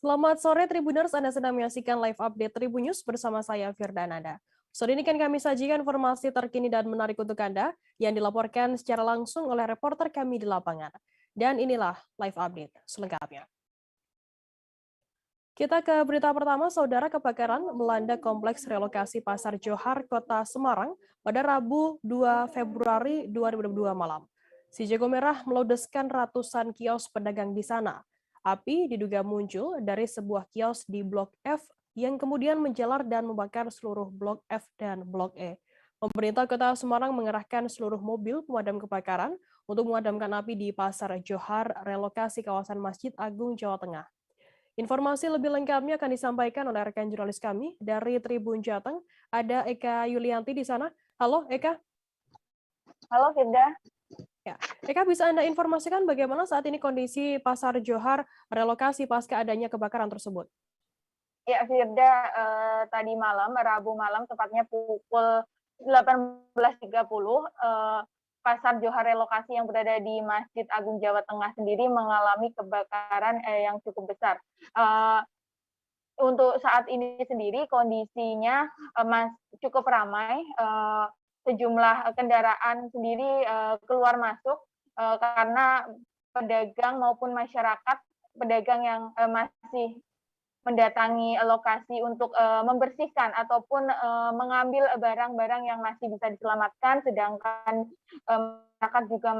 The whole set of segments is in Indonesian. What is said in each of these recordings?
Selamat sore Tribuners, Anda sedang menyaksikan live update Tribun News bersama saya Firdananda. Sore ini kan kami sajikan informasi terkini dan menarik untuk Anda yang dilaporkan secara langsung oleh reporter kami di lapangan. Dan inilah live update selengkapnya. Kita ke berita pertama, saudara. Kebakaran melanda kompleks relokasi Pasar Johar, Kota Semarang pada Rabu 2 Februari 2022 malam. Si jago merah meludeskan ratusan kios pedagang di sana. Api diduga muncul dari sebuah kios di Blok F yang kemudian menjalar dan membakar seluruh Blok F dan Blok E. Pemerintah Kota Semarang mengerahkan seluruh mobil pemadam kebakaran untuk memadamkan api di Pasar Johar, relokasi kawasan Masjid Agung, Jawa Tengah. Informasi lebih lengkapnya akan disampaikan oleh rekan jurnalis kami dari Tribun Jateng. Ada Eka Yulianti di sana. Halo Eka. Halo Firda. Ya, Eka, bisa Anda informasikan bagaimana saat ini kondisi Pasar Johar relokasi pasca adanya kebakaran tersebut? Ya Firda, tadi malam, Rabu malam, tepatnya pukul 18.30, Pasar Johar relokasi yang berada di Masjid Agung Jawa Tengah sendiri mengalami kebakaran yang cukup besar. Untuk saat ini sendiri kondisinya cukup ramai, sejumlah kendaraan sendiri keluar masuk karena pedagang maupun masyarakat, pedagang yang masih mendatangi lokasi untuk membersihkan ataupun mengambil barang-barang yang masih bisa diselamatkan, sedangkan masyarakat juga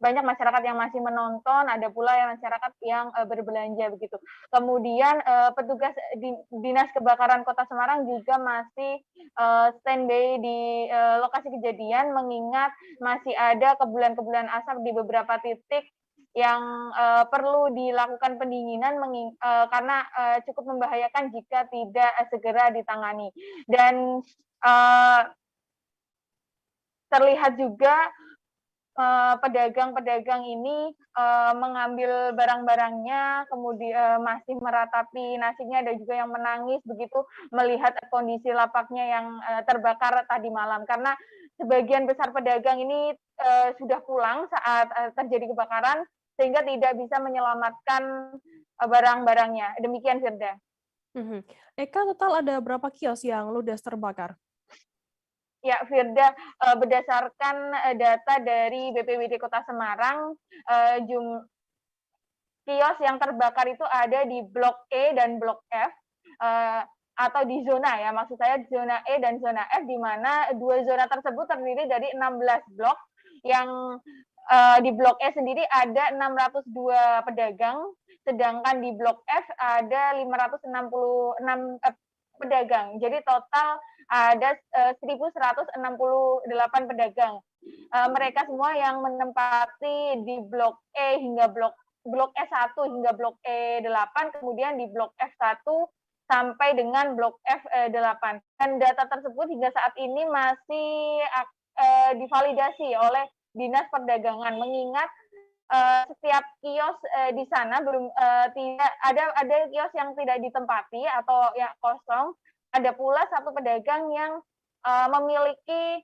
banyak masyarakat yang masih menonton, ada pula yang masyarakat yang berbelanja begitu. Kemudian petugas Dinas Kebakaran Kota Semarang juga masih standby di lokasi kejadian, mengingat masih ada kebulan-kebulan asap di beberapa titik yang perlu dilakukan pendinginan karena cukup membahayakan jika tidak segera ditangani. Dan terlihat juga pedagang-pedagang ini mengambil barang-barangnya, kemudian masih meratapi nasibnya, ada juga yang menangis begitu melihat kondisi lapaknya yang terbakar tadi malam, karena sebagian besar pedagang ini sudah pulang saat terjadi kebakaran, sehingga tidak bisa menyelamatkan barang-barangnya. Demikian, Firda. Eka, total ada berapa kios yang ludes terbakar? Ya, Firda, berdasarkan data dari BPBD Kota Semarang, kios yang terbakar itu ada di Blok E dan Blok F, atau di zona ya, maksud saya zona E dan zona F, di mana dua zona tersebut terdiri dari 16 blok, yang di Blok E sendiri ada 602 pedagang, sedangkan di Blok F ada 566 pedagang. Jadi total ada 1.168 pedagang. Mereka semua yang menempati di Blok E hingga Blok E1 hingga Blok E8, kemudian di Blok F1 sampai dengan Blok F8. Dan data tersebut hingga saat ini masih divalidasi oleh Dinas Perdagangan, mengingat setiap kios di sana belum tidak ada kios yang tidak ditempati atau yang kosong. Ada pula satu pedagang yang memiliki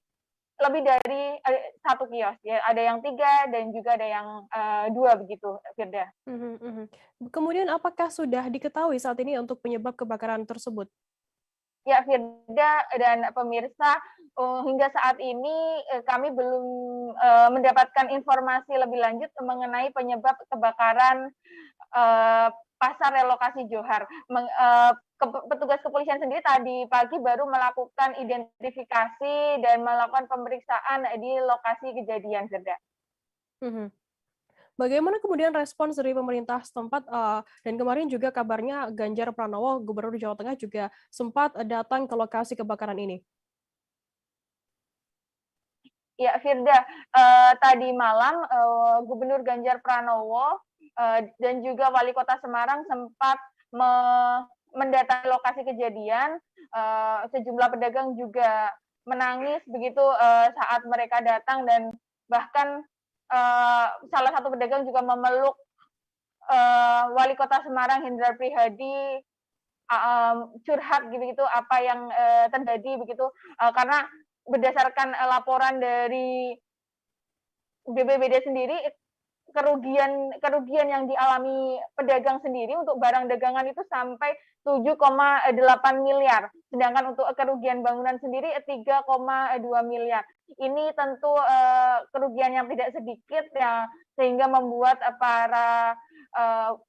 lebih dari satu kios, ya, ada yang 3 dan juga ada yang 2 begitu, Firda. Kemudian apakah sudah diketahui saat ini untuk penyebab kebakaran tersebut? Ya, Firda dan pemirsa, hingga saat ini kami belum mendapatkan informasi lebih lanjut mengenai penyebab kebakaran Pasar Relokasi Johar. Petugas kepolisian sendiri tadi pagi baru melakukan identifikasi dan melakukan pemeriksaan di lokasi kejadian, Firda. Bagaimana kemudian respons dari pemerintah setempat, dan kemarin juga kabarnya Ganjar Pranowo, Gubernur Jawa Tengah juga sempat datang ke lokasi kebakaran ini? Ya, Firda, tadi malam Gubernur Ganjar Pranowo dan juga Wali Kota Semarang sempat mendatangi lokasi kejadian. Sejumlah pedagang juga menangis begitu saat mereka datang, dan bahkan salah satu pedagang juga memeluk Wali Kota Semarang Hendrar Prihadi, curhat gitu apa yang terjadi begitu, karena berdasarkan laporan dari BPBD sendiri, kerugian yang dialami pedagang sendiri untuk barang dagangan itu sampai 7,8 miliar. Sedangkan untuk kerugian bangunan sendiri 3,2 miliar. Ini tentu kerugian yang tidak sedikit ya, sehingga membuat para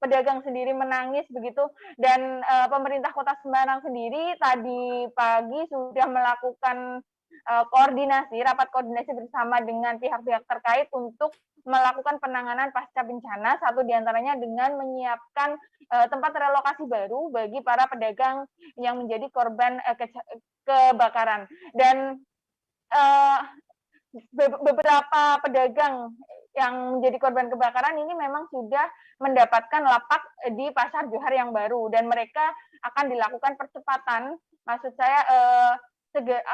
pedagang sendiri menangis begitu. Dan pemerintah Kota Semarang sendiri tadi pagi sudah melakukan rapat koordinasi bersama dengan pihak-pihak terkait untuk melakukan penanganan pasca bencana, satu diantaranya dengan menyiapkan tempat relokasi baru bagi para pedagang yang menjadi korban kebakaran. Dan beberapa pedagang yang menjadi korban kebakaran ini memang sudah mendapatkan lapak di Pasar Johar yang baru, dan mereka akan dilakukan percepatan, maksud saya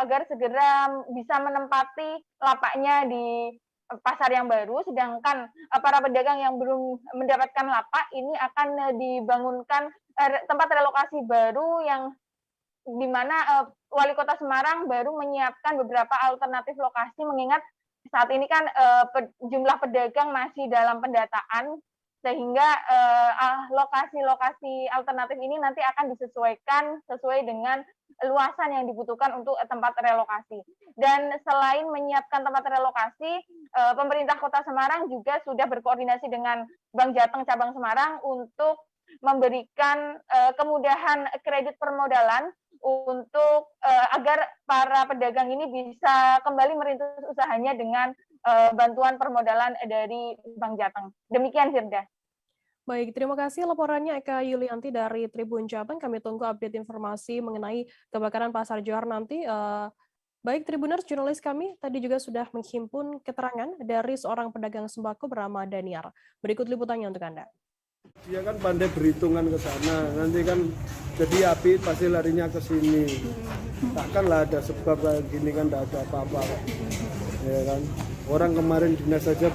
agar segera bisa menempati lapaknya di pasar yang baru, sedangkan para pedagang yang belum mendapatkan lapak ini akan dibangunkan tempat relokasi baru yang di mana Wali Kota Semarang baru menyiapkan beberapa alternatif lokasi, mengingat saat ini kan jumlah pedagang masih dalam pendataan, sehingga lokasi-lokasi alternatif ini nanti akan disesuaikan sesuai dengan luasan yang dibutuhkan untuk tempat relokasi. Dan selain menyiapkan tempat relokasi, pemerintah Kota Semarang juga sudah berkoordinasi dengan Bank Jateng Cabang Semarang untuk memberikan kemudahan kredit permodalan untuk agar para pedagang ini bisa kembali merintis usahanya dengan bantuan permodalan dari Bank Jateng. Demikian, Firda. Baik, terima kasih laporannya Eka Yulianti dari Tribun Jateng. Kami tunggu update informasi mengenai kebakaran Pasar Johar nanti. Baik, Tribuners, jurnalis kami tadi juga sudah menghimpun keterangan dari seorang pedagang sembako bernama Daniar. Berikut liputannya untuk Anda. Dia kan pandai berhitungan ke sana, nanti kan jadi api pasti larinya ke sini. Takkanlah ada sebab kayak gini, kan tidak ada apa-apa. Ya kan, orang kemarin dinas saja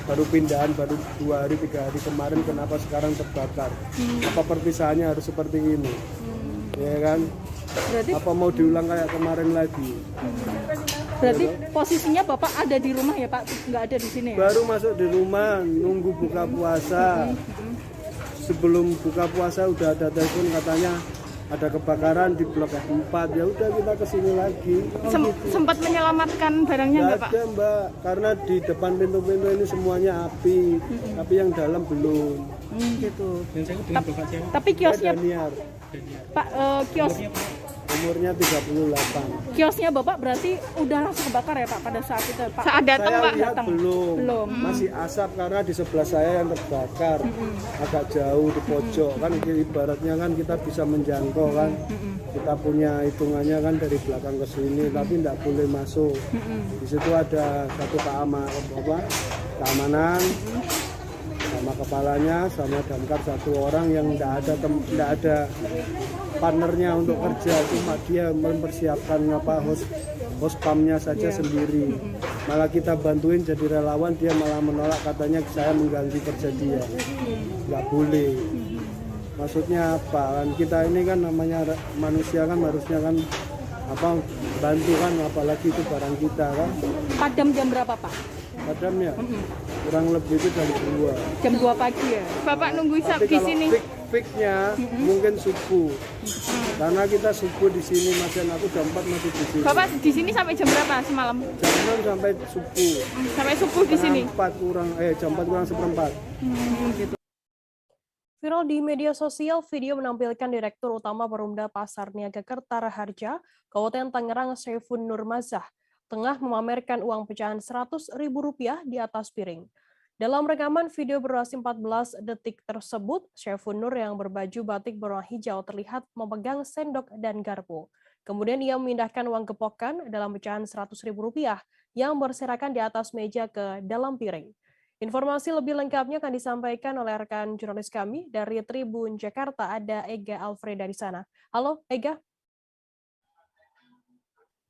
baru pindahan, baru 2 hari 3 hari kemarin, kenapa sekarang terbakar? Apa perpisahannya harus seperti ini? Ya kan? Berarti, apa mau diulang kayak kemarin lagi? Berarti posisinya Bapak ada di rumah ya Pak? Nggak ada di sini ya? Baru masuk di rumah, nunggu buka puasa. Sebelum buka puasa udah ada telepon katanya ada kebakaran di Blok F4. Ya udah kita kesini lagi. Sempat menyelamatkan barangnya nggak Pak? Ada Mbak, karena di depan pintu-pintu ini semuanya api, tapi yang dalam belum. Gitu. Tapi kiosnya Pak, kios umurnya 38. Kiosnya Bapak berarti udah langsung kebakar ya Pak pada saat itu Pak? Saat datang Pak? Datang. Belum. Masih asap karena di sebelah saya yang terbakar. Agak jauh di pojok kan, ibaratnya kan kita bisa menjangkau kan. Kita punya hitungannya kan dari belakang ke sini, tapi tidak boleh masuk. Di situ ada satu keamanan sama kepalanya, sama damkar satu orang yang tidak ada partnernya untuk kerja, cuma dia mempersiapkan host pumpnya saja sendiri. Malah kita bantuin jadi relawan, dia malah menolak, katanya saya mengganggu kerja dia. Nggak boleh. Maksudnya apa? Kan kita ini kan namanya manusia kan harusnya kan bantu kan, apalagi itu barang kita kan. Padam jam berapa Pak? Padamnya kurang lebih itu jam 2 pagi ya. Bapak nunggu di sini. Fix-nya mungkin subuh. Karena kita subuh di sini, aku jam 4 masih di sini. Bapak di sini sampai jam berapa semalam? Jam 6 sampai subuh. Sampai subuh di sini. Jam 4 kurang seperempat. Gitu. Viral di media sosial, video menampilkan Direktur Utama Perumda Pasar Niaga Kertaraharja, Kabupaten Tangerang, Saifun Nurmazah, tengah memamerkan uang pecahan Rp100.000 di atas piring. Dalam rekaman video berdurasi 14 detik tersebut, Saifun Nur yang berbaju batik berwarna hijau terlihat memegang sendok dan garpu. Kemudian ia memindahkan uang gepokan dalam pecahan Rp100.000 yang berserakan di atas meja ke dalam piring. Informasi lebih lengkapnya akan disampaikan oleh rekan jurnalis kami dari Tribun Jakarta, ada Ega Alfreda di sana. Halo, Ega.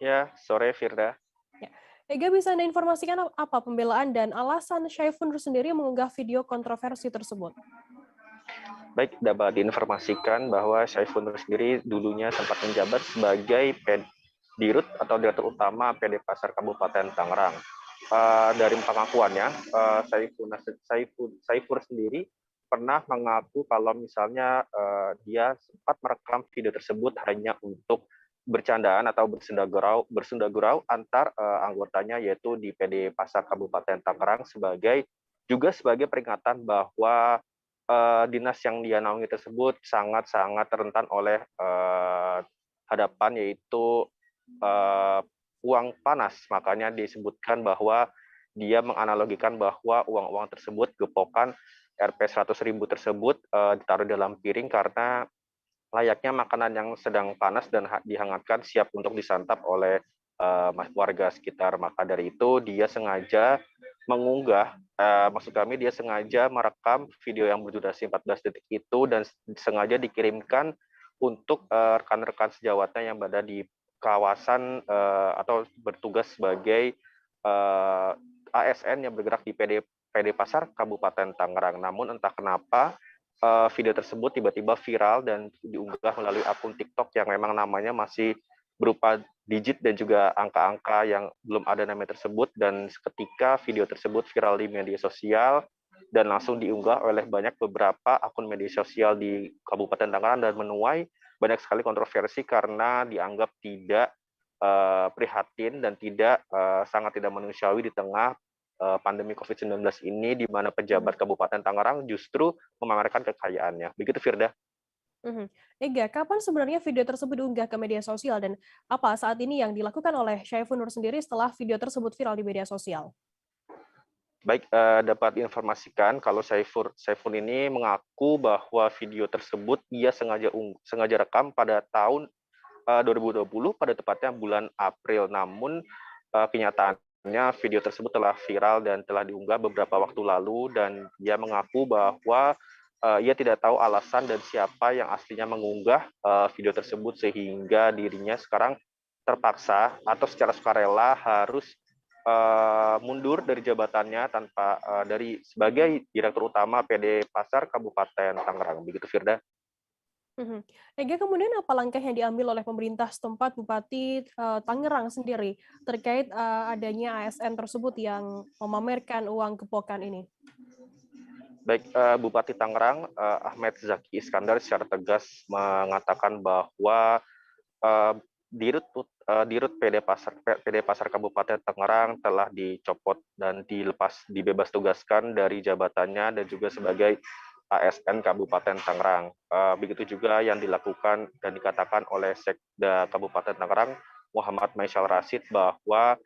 Ya, sore Firda. Ega, bisa Anda informasikan apa pembelaan dan alasan Saifun Nur sendiri mengunggah video kontroversi tersebut? Baik, dapat diinformasikan bahwa Saifun Nur sendiri dulunya sempat menjabat sebagai Dirut atau Direktur Utama PD Pasar Kabupaten Tangerang. dari pengakuannya, Saiful sendiri pernah mengaku kalau misalnya dia sempat merekam video tersebut hanya untuk bercandaan atau bersenda gurau antar anggotanya, yaitu di PD Pasar Kabupaten Tangerang, juga sebagai peringatan bahwa dinas yang dia naungi tersebut sangat-sangat rentan oleh hadapan, yaitu uang panas. Makanya disebutkan bahwa dia menganalogikan bahwa uang-uang tersebut, gepokan Rp100.000 tersebut ditaruh dalam piring karena layaknya makanan yang sedang panas dan dihangatkan siap untuk disantap oleh warga sekitar. Maka dari itu dia sengaja mengunggah, maksud kami dia sengaja merekam video yang berdurasi 14 detik itu dan sengaja dikirimkan untuk rekan-rekan sejawatnya yang berada di kawasan atau bertugas sebagai ASN yang bergerak di PD Pasar Kabupaten Tangerang. Namun entah kenapa video tersebut tiba-tiba viral dan diunggah melalui akun TikTok yang memang namanya masih berupa digit dan juga angka-angka yang belum ada namanya tersebut, dan ketika video tersebut viral di media sosial dan langsung diunggah oleh beberapa akun media sosial di Kabupaten Tangerang dan menuai banyak sekali kontroversi karena dianggap tidak prihatin dan sangat tidak manusiawi di tengah pandemi COVID-19 ini, di mana pejabat Kabupaten Tangerang justru memamerkan kekayaannya. Begitu, Firda. Ega, kapan sebenarnya video tersebut diunggah ke media sosial dan apa saat ini yang dilakukan oleh Syaiful Nur sendiri setelah video tersebut viral di media sosial? Baik, dapat informasikan kalau Saiful ini mengaku bahwa video tersebut ia sengaja rekam pada tahun 2020, pada tepatnya bulan April. Namun kenyataannya video tersebut telah viral dan telah diunggah beberapa waktu lalu, dan dia mengaku bahwa ia tidak tahu alasan dan siapa yang aslinya mengunggah video tersebut sehingga dirinya sekarang terpaksa atau secara sukarela harus mundur dari jabatannya sebagai Direktur Utama PD Pasar Kabupaten Tangerang. Begitu, Firda. Ega, kemudian apa langkah yang diambil oleh pemerintah setempat, Bupati Tangerang sendiri terkait adanya ASN tersebut yang memamerkan uang gepokan ini? Baik, Bupati Tangerang Ahmed Zaki Iskandar secara tegas mengatakan bahwa Dirut PD Pasar Kabupaten Tangerang telah dicopot dan dibebas tugaskan dari jabatannya dan juga sebagai ASN Kabupaten Tangerang. Begitu juga yang dilakukan dan dikatakan oleh Sekda Kabupaten Tangerang Muhammad Maisal Rasid bahwa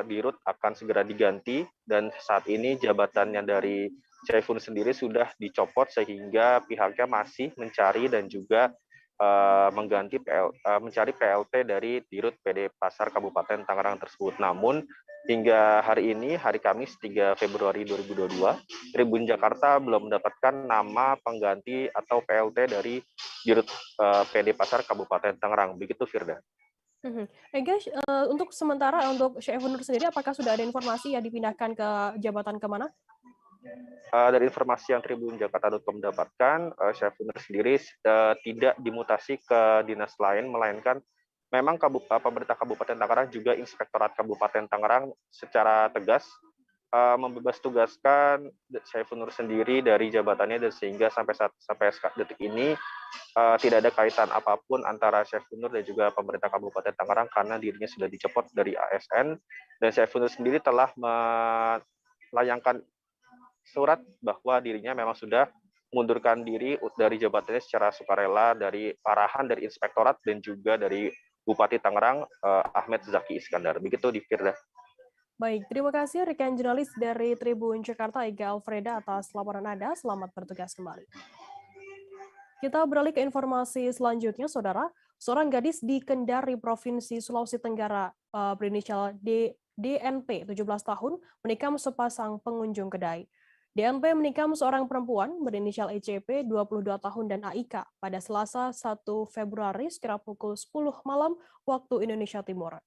Dirut akan segera diganti, dan saat ini jabatannya dari Syaiful sendiri sudah dicopot sehingga pihaknya masih mencari dan juga mencari PLT dari Dirut PD Pasar Kabupaten Tangerang tersebut. Namun hingga hari ini, hari Kamis 3 Februari 2022, Tribun Jakarta belum mendapatkan nama pengganti atau PLT dari Dirut PD Pasar Kabupaten Tangerang. Begitu, Firda. Ega, untuk sementara untuk Syaiful Nur sendiri, apakah sudah ada informasi yang dipindahkan ke jabatan kemana? Dari informasi yang Tribun Jakarta.com dapatkan, Syaiful Nur sendiri tidak dimutasi ke dinas lain, melainkan memang pemerintah Kabupaten Tangerang juga Inspektorat Kabupaten Tangerang secara tegas membebas tugaskan Syaiful Nur sendiri dari jabatannya, dan sehingga sampai detik ini tidak ada kaitan apapun antara Syaiful Nur dan juga pemerintah Kabupaten Tangerang karena dirinya sudah dicopot dari ASN, dan Syaiful Nur sendiri telah melayangkan surat bahwa dirinya memang sudah mengundurkan diri dari jabatannya secara sukarela dari arahan dari Inspektorat dan juga dari Bupati Tangerang Ahmed Zaki Iskandar. Begitu, di Firda. Baik, terima kasih rekan jurnalis dari Tribun Jakarta Ega Alfreda atas laporan Anda. Selamat bertugas kembali. Kita beralih ke informasi selanjutnya, Saudara. Seorang gadis di Kendari, Provinsi Sulawesi Tenggara berinisial DNP, 17 tahun, menikam sepasang pengunjung kedai. DNP menikam seorang perempuan berinisial ECP, 22 tahun, dan AIK pada Selasa 1 Februari sekira pukul 10 malam waktu Indonesia Timur.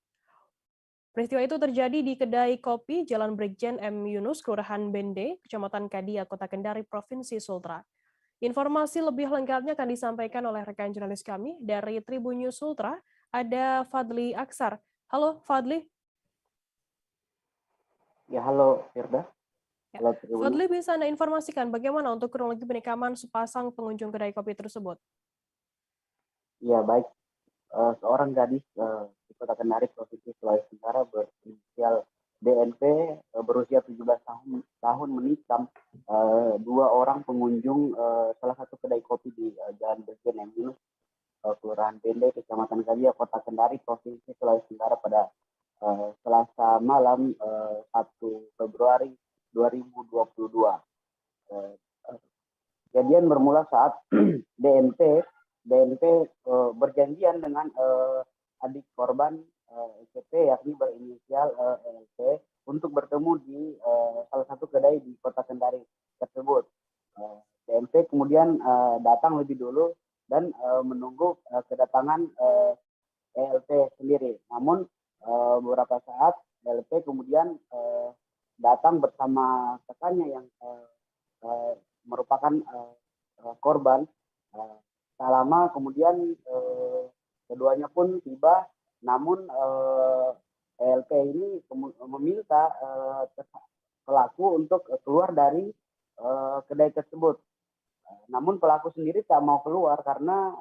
Peristiwa itu terjadi di kedai kopi Jalan Brigjen M. Yunus, Kelurahan Bende, Kecamatan Kadia, Kota Kendari, Provinsi Sultra. Informasi lebih lengkapnya akan disampaikan oleh rekan jurnalis kami dari Tribun News Sultra, ada Fadli Aksar. Halo Fadli. Ya, halo Firda. Ya. Halo Triwuni. Fadli, bisa Anda informasikan bagaimana untuk kronologi penikaman sepasang pengunjung kedai kopi tersebut? Ya, baik. Seorang gadis di Kota Kendari, Provinsi Sulawesi Tenggara berinisial DNP berusia 17 tahun menikam dua orang pengunjung salah satu kedai kopi di Jalan Brigjen M. Yunus, Kelurahan Pende, Kecamatan Gajah, Kota Kendari, Provinsi Sulawesi Tenggara pada Selasa malam 1 Februari 2022. Kejadian bermula saat DNP berjanjian dengan adik korban ECP, yakni berinisial LP, untuk bertemu di salah satu kedai di Kota Kendari tersebut. DNP kemudian datang lebih dulu dan menunggu kedatangan ELP sendiri. Namun beberapa saat ELP kemudian datang bersama rekannya yang merupakan korban. Tak lama kemudian keduanya pun tiba, namun ELP ini meminta pelaku untuk keluar dari kedai tersebut. Namun pelaku sendiri tak mau keluar karena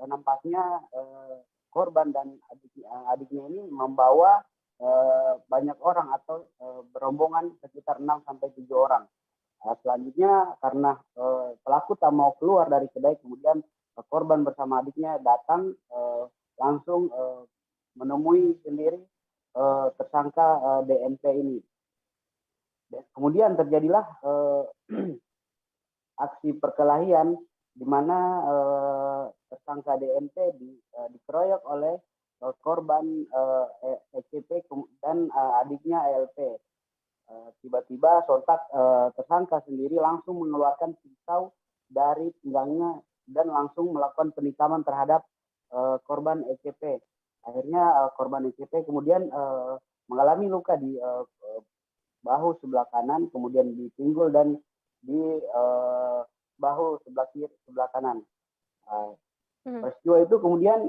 nampaknya korban dan adiknya ini membawa banyak orang atau berombongan sekitar 6-7 orang. Selanjutnya karena pelaku tak mau keluar dari kedai, kemudian korban bersama adiknya datang langsung menemui sendiri tersangka DNP ini. Kemudian terjadilah aksi perkelahian di mana tersangka DNP dikeroyok oleh korban ECP dan adiknya ELP. Tiba-tiba sontak tersangka sendiri langsung mengeluarkan pisau dari pinggangnya dan langsung melakukan penikaman terhadap korban ECP. Akhirnya korban ECP kemudian mengalami luka di bahu sebelah kanan, kemudian di pinggul dan di bahu sebelah kanan. Peristiwa itu kemudian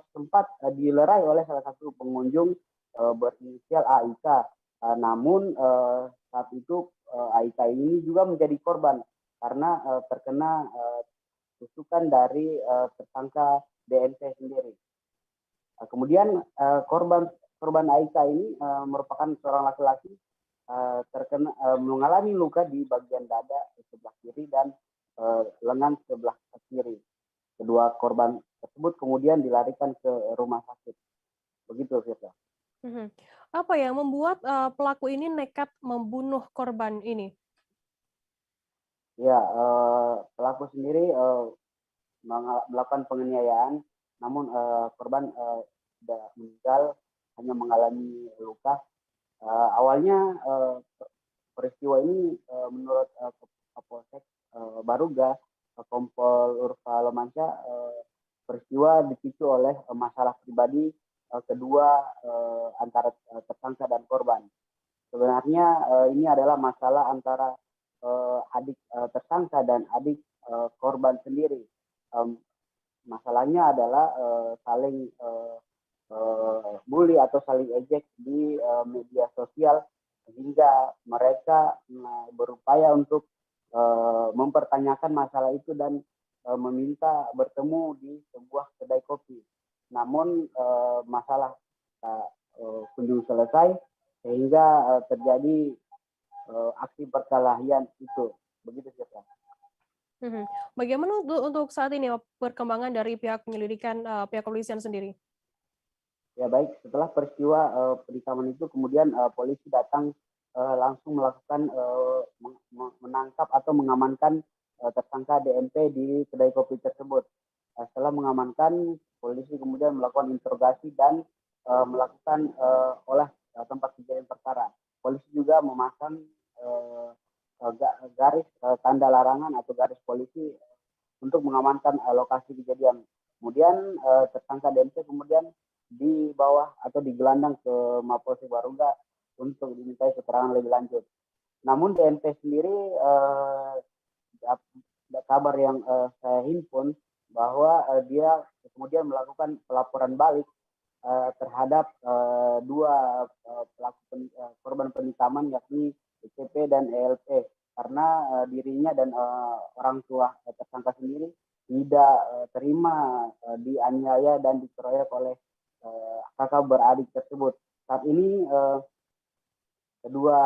sempat dilerai oleh salah satu pengunjung berinisial AIK. Namun saat itu AIK ini juga menjadi korban karena terkena tusukan dari tersangka DNP sendiri. Kemudian korban AIK ini merupakan seorang laki-laki terkena mengalami luka di bagian dada sebelah kiri dan lengan sebelah kiri. Kedua korban tersebut kemudian dilarikan ke rumah sakit. Begitu, Firda. Apa yang membuat pelaku ini nekat membunuh korban ini? Ya, pelaku sendiri melakukan penganiayaan, namun korban tidak meninggal, hanya mengalami luka. Awalnya peristiwa ini menurut Kapolsek Baruga, Kompol Urfa Lomansyah, peristiwa dipicu oleh masalah pribadi kedua antara tersangka dan korban. Sebenarnya ini adalah masalah antara adik tersangka dan adik korban sendiri. Masalahnya adalah saling bully atau saling ejek di media sosial sehingga mereka berupaya untuk mempertanyakan masalah itu dan meminta bertemu di sebuah kedai kopi. Namun masalah kunjung selesai sehingga terjadi aksi perkelahian itu. Begitu sih, Pak. Bagaimana untuk saat ini perkembangan dari pihak penyelidikan pihak kepolisian sendiri? Ya baik, setelah peristiwa penikaman itu kemudian polisi datang langsung melakukan menangkap atau mengamankan tersangka DNP di kedai kopi tersebut. Setelah mengamankan, polisi kemudian melakukan interogasi dan melakukan olah tempat kejadian perkara. Polisi juga memasang garis tanda larangan atau garis polisi untuk mengamankan lokasi kejadian. Kemudian tersangka DNP kemudian dibawa atau digelandang ke Mapolsek Baruga untuk dimintai keterangan lebih lanjut. Namun DNP sendiri kabar yang saya himpun bahwa dia kemudian melakukan pelaporan balik terhadap dua pelaku korban penikaman yakni ECP dan ELP, karena dirinya dan orang tua tersangka sendiri tidak terima dianiaya dan dikeroyok oleh kakak beradik tersebut. Saat ini kedua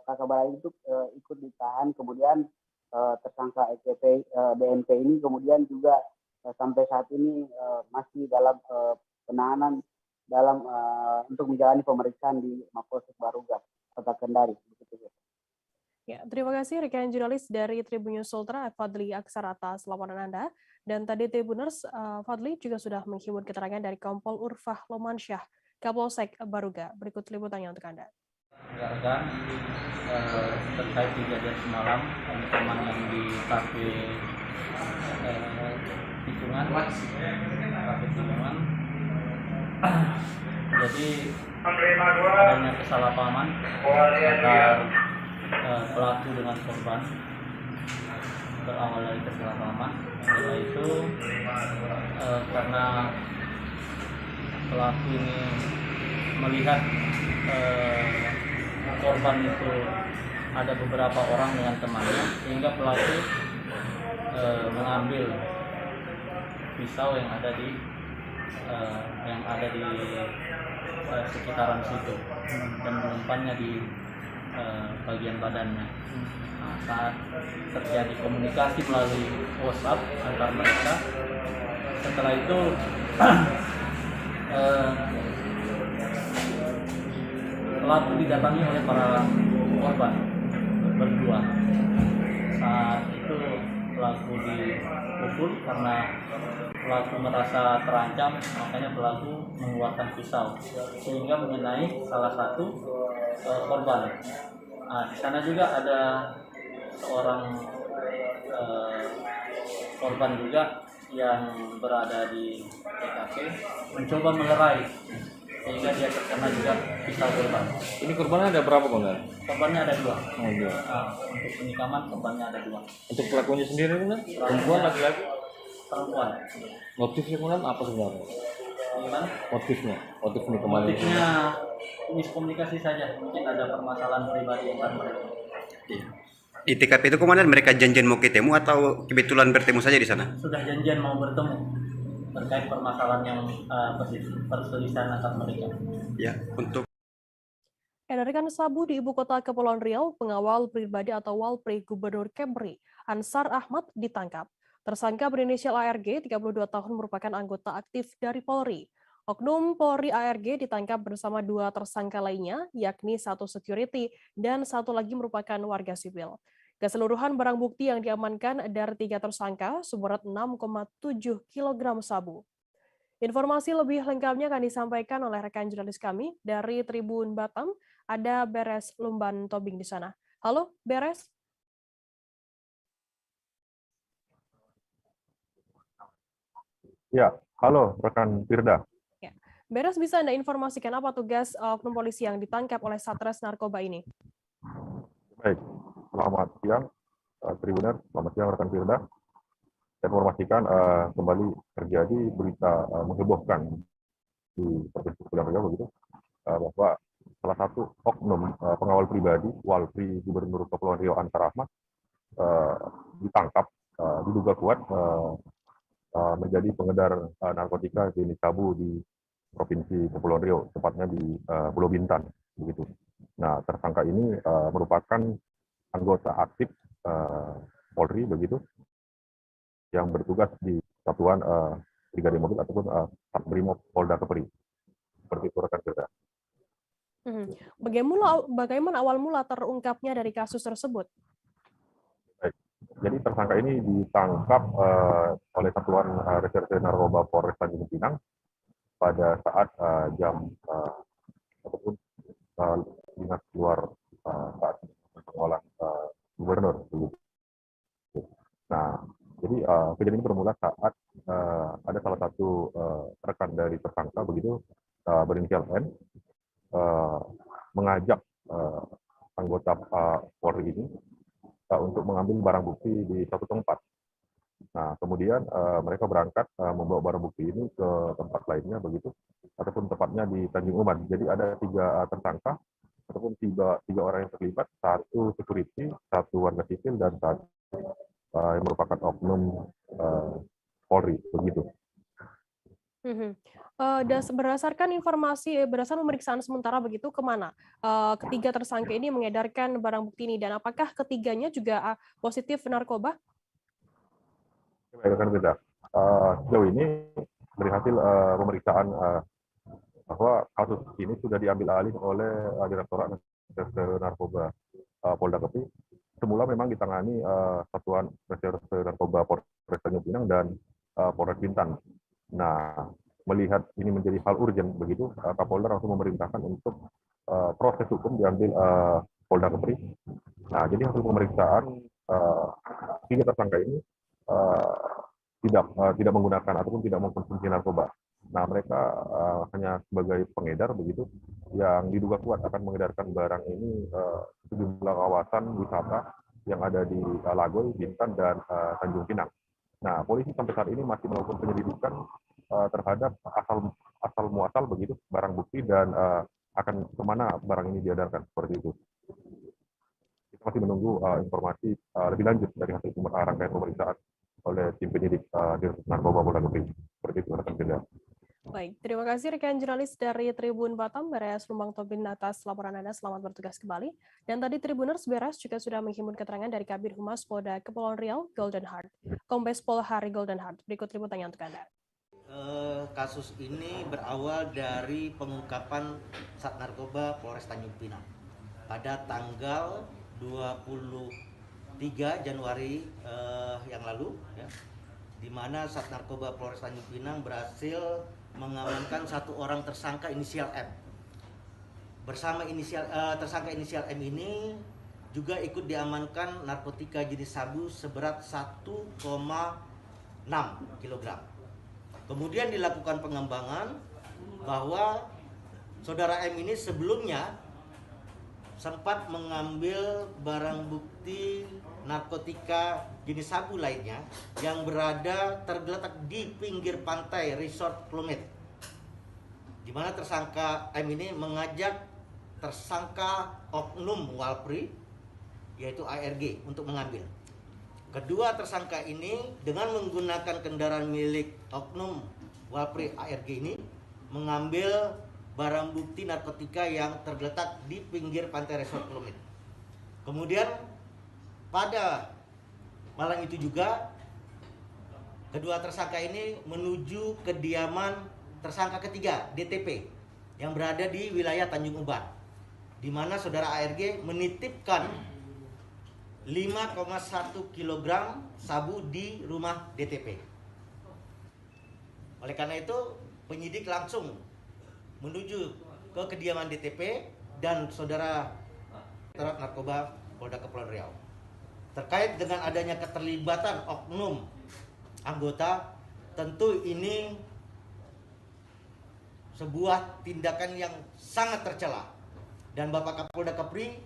kakak beradik itu ikut ditahan, kemudian tersangka ECP DNP ini kemudian juga sampai saat ini masih dalam penahanan dalam untuk menjalani pemeriksaan di Mapolsek Baruga, Kota Kendari. Ya, terima kasih rekan jurnalis dari Tribun News Ultra, Fadli Aksar atas laporan Anda. Dan tadi Tribuners, Fadli juga sudah menghimpun keterangan dari Kompol Urfah Lomansyah, Kapolsek Baruga. Berikut liputannya untuk Anda. Rekan, terkait kejadian semalam, teman yang di kafe Tikungan, jadi adanya kesalahpahaman antara pelaku dengan korban. Berawal dari kesalahpahaman, setelah itu karena pelaku ini melihat korban itu ada beberapa orang dengan temannya, sehingga pelaku mengambil pisau yang ada di sekitaran situ dan menyimpannya di bagian badannya. Nah, saat terjadi komunikasi melalui WhatsApp antar mereka, setelah itu pelaku didatangi oleh para korban berdua. Saat itu pelaku dipukul karena pelaku merasa terancam, makanya pelaku mengeluarkan pisau sehingga mengenai salah satu korban. Nah, di sana juga ada seorang korban juga yang berada di TKP mencoba melerai sehingga dia terkena juga pisau korban. Ini korbannya ada berapa, Bang? Korbannya ada 2. Oh, 2. Nah, untuk penikaman korbannya ada 2. Untuk pelakunya sendiri, Bang? Perempuan, laki-laki? Perempuan. Motifnya kemudian apa sebenarnya? Gimana? Motif penikaman. Motifnya miskomunikasi saja, mungkin ada permasalahan pribadi antar mereka. Di TKP itu komandan mereka janjian mau ketemu atau kebetulan bertemu saja di sana? Sudah janjian mau bertemu terkait permasalahan yang perselisihan antar mereka. Ya, untuk Edarkan sabu di ibu kota Kepulauan Riau, pengawal pribadi atau Walpri Gubernur Kepri, Ansar Ahmad ditangkap. Tersangka berinisial ARG, 32 tahun, merupakan anggota aktif dari Polri. Oknum Polri ARG ditangkap bersama 2 tersangka lainnya, yakni 1 security dan 1 lagi merupakan warga sipil. Keseluruhan barang bukti yang diamankan dari 3 tersangka seberat 6,7 kg sabu. Informasi lebih lengkapnya akan disampaikan oleh rekan jurnalis kami dari Tribun Batam, ada Beres Lumban Tobing di sana. Halo, Beres. Ya, halo rekan Firda. Ya. Beres, bisa Anda informasikan apa tugas oknum polisi yang ditangkap oleh Satres Narkoba ini? Baik, selamat siang Tribuner, selamat siang rekan Firda. Saya informasikan kembali terjadi berita menghebohkan di Provinsi Kepulauan Riau begitu, bahwa salah satu oknum pengawal pribadi Walpri Gubernur Kepulauan Riau Ansar Ahmad ditangkap diduga kuat menjadi pengedar narkotika jenis sabu di Provinsi Kepulauan Riau, tepatnya di Pulau Bintan begitu. Nah, tersangka ini merupakan anggota aktif Polri begitu, yang bertugas di Satuan Brigade Mobil ataupun Satbrimob Polda Kepri. Seperti itu rekan kita. Bagaimana awal mula terungkapnya dari kasus tersebut? Baik. Jadi tersangka ini ditangkap oleh Satuan Reserse Narkoba Polres Tanjung Pinang pada saat jam ataupun dinas luar saat pengawalan gubernur. Nah, jadi kejadian ini bermula saat ada salah satu rekan dari tersangka begitu berinisial N mengajak anggota Polri ini untuk mengambil barang bukti di satu tempat. Nah, kemudian mereka berangkat membawa barang bukti ini ke tempat lainnya begitu, ataupun tepatnya di Tanjung Uban. Jadi ada 3 tersangka ataupun tiga orang yang terlibat, 1 security, 1 warga sipil, dan 1 yang merupakan oknum Polri begitu. Dan berdasarkan informasi, berdasarkan pemeriksaan sementara begitu, kemana ketiga tersangka ini mengedarkan barang bukti ini, dan apakah ketiganya juga positif narkoba? Rekan kita, sejauh ini dari hasil pemeriksaan bahwa kasus ini sudah diambil alih oleh Direktorat Reserse Narkoba Polda Kepri. Semula memang ditangani Satuan Reserse Narkoba Polres Tanjung Pinang dan Polres Bintan. Nah, melihat ini menjadi hal urgent begitu, Kapolda langsung memerintahkan untuk proses hukum diambil Polda Kepri. Nah, jadi hasil pemeriksaan 3 tersangka ini tidak menggunakan ataupun tidak mengkonsumsi narkoba. Nah, mereka hanya sebagai pengedar begitu, yang diduga kuat akan mengedarkan barang ini sejumlah kawasan wisata yang ada di Lagoy, Bintan, dan Tanjung Pinang. Nah, polisi sampai saat ini masih melakukan penyelidikan terhadap asal muasal begitu barang bukti dan akan kemana barang ini diedarkan seperti itu. Kita masih menunggu informasi lebih lanjut dari hasil rangkaian pemeriksaan oleh tim penyidik Direktorat Narkoba Polda Kepri. Seperti itu, rekan kerja. Baik, terima kasih rekan jurnalis dari Tribun Batam, Beres Lumbang Tobin, atas laporan Anda. Selamat bertugas kembali. Dan tadi Tribuners Beres juga sudah menghimpun keterangan dari Kabid Humas Polda Kepulauan Riau, Golden Heart, Kombes Pol Hari Golden Heart. Berikut liputannya untuk Anda. Kasus ini berawal dari pengungkapan Sat Narkoba Polres Tanjung Pinang pada tanggal 23 Januari yang lalu, ya, di mana Sat Narkoba Polres Tanjung Pinang berhasil mengamankan 1 orang tersangka inisial M. Bersama tersangka inisial M ini juga ikut diamankan narkotika jenis sabu seberat 1,6 kg. Kemudian dilakukan pengembangan bahwa saudara M ini sebelumnya sempat mengambil barang bukti narkotika jenis sabu lainnya yang tergeletak di pinggir pantai Resort Plumet, di mana tersangka M ini mengajak tersangka oknum Walpri yaitu ARG untuk mengambil. Kedua tersangka ini dengan menggunakan kendaraan milik oknum Walpri ARG ini mengambil barang bukti narkotika yang tergeletak di pinggir pantai Resort Plumet. Kemudian pada malam itu juga kedua tersangka ini menuju kediaman tersangka ketiga DTP yang berada di wilayah Tanjung Uban, di mana saudara ARG menitipkan 5,1 kg sabu di rumah DTP. Oleh karena itu penyidik langsung menuju ke kediaman DTP dan saudara Direktorat Narkoba Polda Kepulauan Riau. Terkait dengan adanya keterlibatan oknum anggota, tentu ini sebuah tindakan yang sangat tercela dan Bapak Kapolda Kepri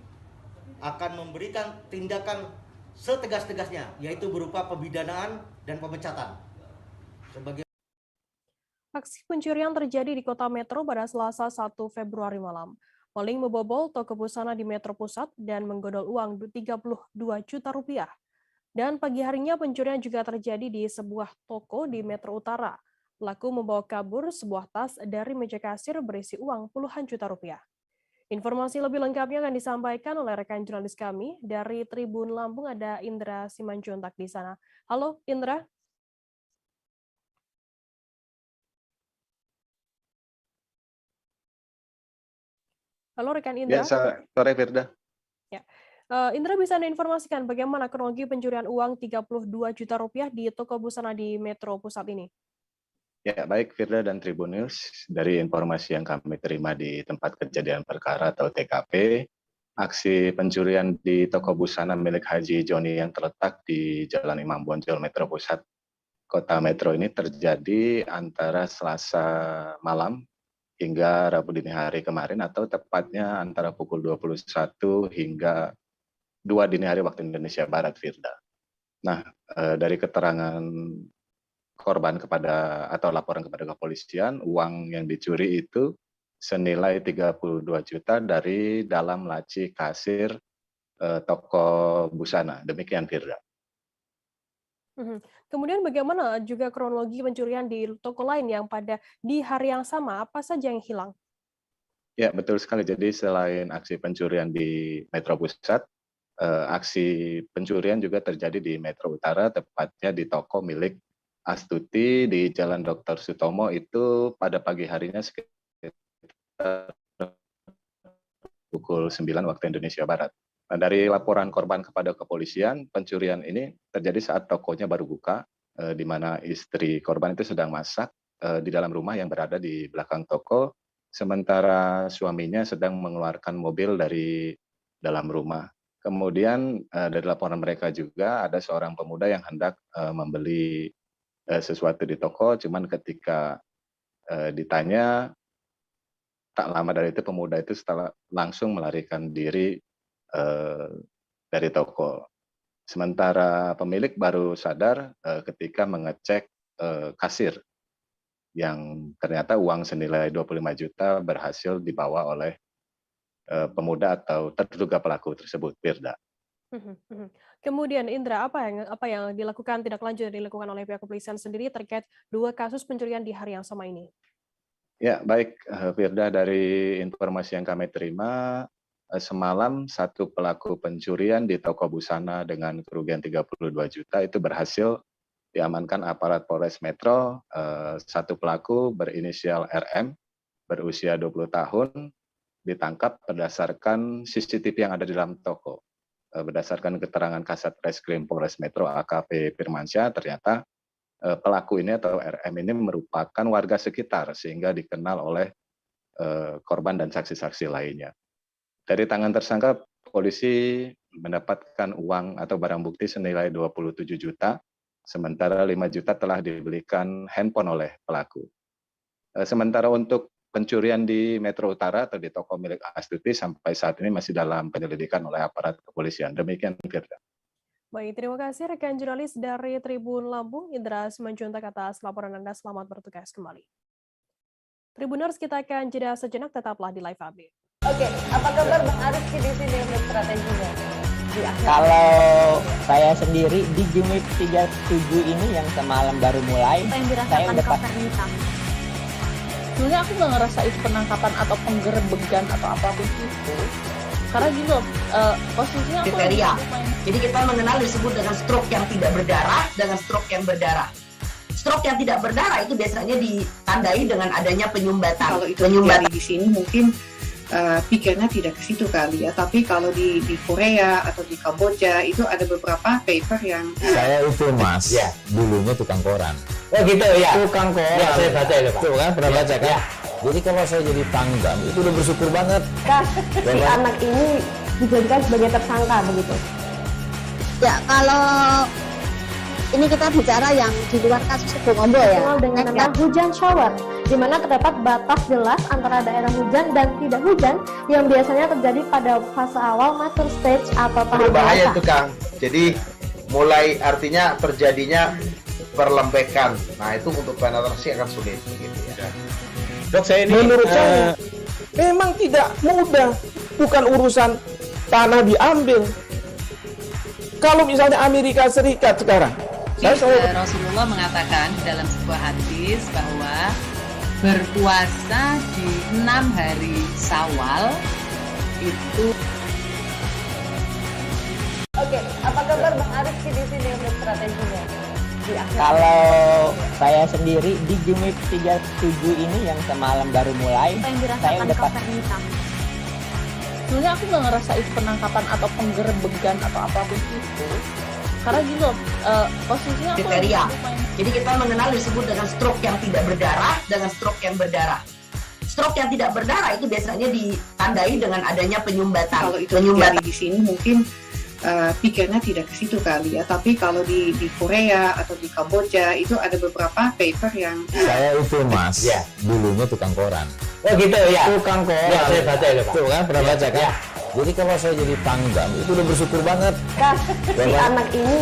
akan memberikan tindakan setegas-tegasnya, yaitu berupa pemidanaan dan pemecatan. Aksi pencurian terjadi di Kota Metro pada Selasa 1 Februari malam. Maling membobol toko busana di Metro Pusat dan menggodol uang 32 juta rupiah. Dan pagi harinya pencurian juga terjadi di sebuah toko di Metro Utara. Pelaku membawa kabur sebuah tas dari meja kasir berisi uang puluhan juta rupiah. Informasi lebih lengkapnya akan disampaikan oleh rekan jurnalis kami dari Tribun Lampung, ada Indra Simanjuntak di sana. Halo Indra. Halo rekan Indra. Ya, sore Firda. Ya. Indra, bisa Anda informasikan bagaimana kronologi pencurian uang 32 juta rupiah di toko busana di Metro Pusat ini? Ya, baik Firda dan Tribunnews, dari informasi yang kami terima di tempat kejadian perkara atau TKP, aksi pencurian di toko busana milik Haji Joni yang terletak di Jalan Imam Bonjol, Metro Pusat, Kota Metro ini terjadi antara Selasa malam hingga Rabu dini hari kemarin, atau tepatnya antara pukul 21 hingga 2 dini hari waktu Indonesia Barat, Firda. Nah, dari keterangan korban atau laporan kepada kepolisian, uang yang dicuri itu senilai 32 juta dari dalam laci kasir toko busana. Demikian, Firda. Kemudian bagaimana juga kronologi pencurian di toko lain yang di hari yang sama, apa saja yang hilang? Ya, betul sekali. Jadi selain aksi pencurian di Metro Pusat, aksi pencurian juga terjadi di Metro Utara, tepatnya di toko milik Astuti di Jalan Dr. Sutomo itu pada pagi harinya sekitar pukul 9 waktu Indonesia Barat. Nah, dari laporan korban kepada kepolisian, pencurian ini terjadi saat tokonya baru buka, di mana istri korban itu sedang masak di dalam rumah yang berada di belakang toko, sementara suaminya sedang mengeluarkan mobil dari dalam rumah. Kemudian dari laporan mereka juga ada seorang pemuda yang hendak membeli sesuatu di toko, cuman ketika ditanya, tak lama dari itu pemuda itu langsung melarikan diri dari toko. Sementara pemilik baru sadar ketika mengecek kasir yang ternyata uang senilai 25 juta berhasil dibawa oleh pemuda atau terduga pelaku tersebut, Firda. Kemudian Indra, apa yang dilakukan tindak lanjut yang dilakukan oleh pihak kepolisian sendiri terkait 2 kasus pencurian di hari yang sama ini? Ya, baik Firda, dari informasi yang kami terima, semalam satu pelaku pencurian di toko busana dengan kerugian 32 juta itu berhasil diamankan aparat Polres Metro. Satu pelaku berinisial RM, berusia 20 tahun, ditangkap berdasarkan CCTV yang ada di dalam toko. Berdasarkan keterangan Kasat Reskrim Polres Metro AKP Firmansyah, ternyata pelaku ini atau RM ini merupakan warga sekitar sehingga dikenal oleh korban dan saksi-saksi lainnya. Dari tangan tersangka, polisi mendapatkan uang atau barang bukti senilai 27 juta, sementara 5 juta telah dibelikan handphone oleh pelaku. Sementara untuk pencurian di Metro Utara atau di toko milik Astuti sampai saat ini masih dalam penyelidikan oleh aparat kepolisian. Demikian, Firda. Baik, terima kasih rekan jurnalis dari Tribun Lampung, Indra Simanjuntak atas laporan Anda. Selamat bertugas kembali. Tribuners, kita akan jeda sejenak, tetaplah di Live Update. Oke, apa kabar Bang Aris di sini untuk strateginya? Kalau saya sendiri di Gimik 37 ini yang semalam baru mulai, saya udah pasti. Sebenarnya aku nggak ngerasa itu penangkapan atau penggerebegan atau apapun itu. Karena gitu, posisinya aku kriteria. Jadi kita mengenal disebut dengan stroke yang tidak berdarah dengan stroke yang berdarah. Stroke yang tidak berdarah itu biasanya ditandai dengan adanya penyumbatan. Kalau itu terjadi di sini mungkin pikirnya tidak ke situ kali ya. Tapi kalau di Korea atau di Kamboja itu ada beberapa paper yang saya itu Mas, ya, dulunya tukang koran. Oh gitu ya. Tukang koran. Ya, saya baca itu Pak. Tuh kan pernah baca kan? Ya. Jadi kalau saya jadi pangdam itu udah bersyukur banget. Si anak ini dijadikan sebagai tersangka begitu. Ya, kalau ini kita bicara yang di luar kasus Sebongombo ya. Dengan nama hujan shower, di mana terdapat batas jelas antara daerah hujan dan tidak hujan yang biasanya terjadi pada fase awal mature stage atau tahap berbahaya itu Kang. Jadi mulai artinya terjadinya perlembekan. Nah itu untuk penetrasi akan sulit. Gitu ya. Dok, saya ini menurut saya memang tidak mudah, bukan urusan tanah diambil. Kalau misalnya Amerika Serikat sekarang, Rasulullah mengatakan dalam sebuah hadis bahwa berpuasa di 6 hari Syawal itu. Oke, apa kabar Bang Aris di sini untuk strateginya? Kalau saya sendiri di Gimik 37 ini yang semalam baru mulai, saya udah pasti. Sebenarnya aku nggak ngerasa itu penangkapan atau penggerebegan atau apapun itu. Karena gitu, posisinya kriteria. Jadi kita mengenal disebut dengan stroke yang tidak berdarah dengan stroke yang berdarah. Stroke yang tidak berdarah itu biasanya ditandai dengan adanya penyumbatan. Kalau itu terjadi di sini mungkin pikirnya tidak ke situ kali ya. Tapi kalau di Korea atau di Kamboja itu ada beberapa paper yang saya itu Mas, ya, dulunya tukang koran. Oh gitu ya. Tukang koran. Ya, saya baca itu Pak. Tuh kan pernah baca kan? Ya. Jadi kalau saya jadi pangdam itu udah bersyukur banget. Si anak ini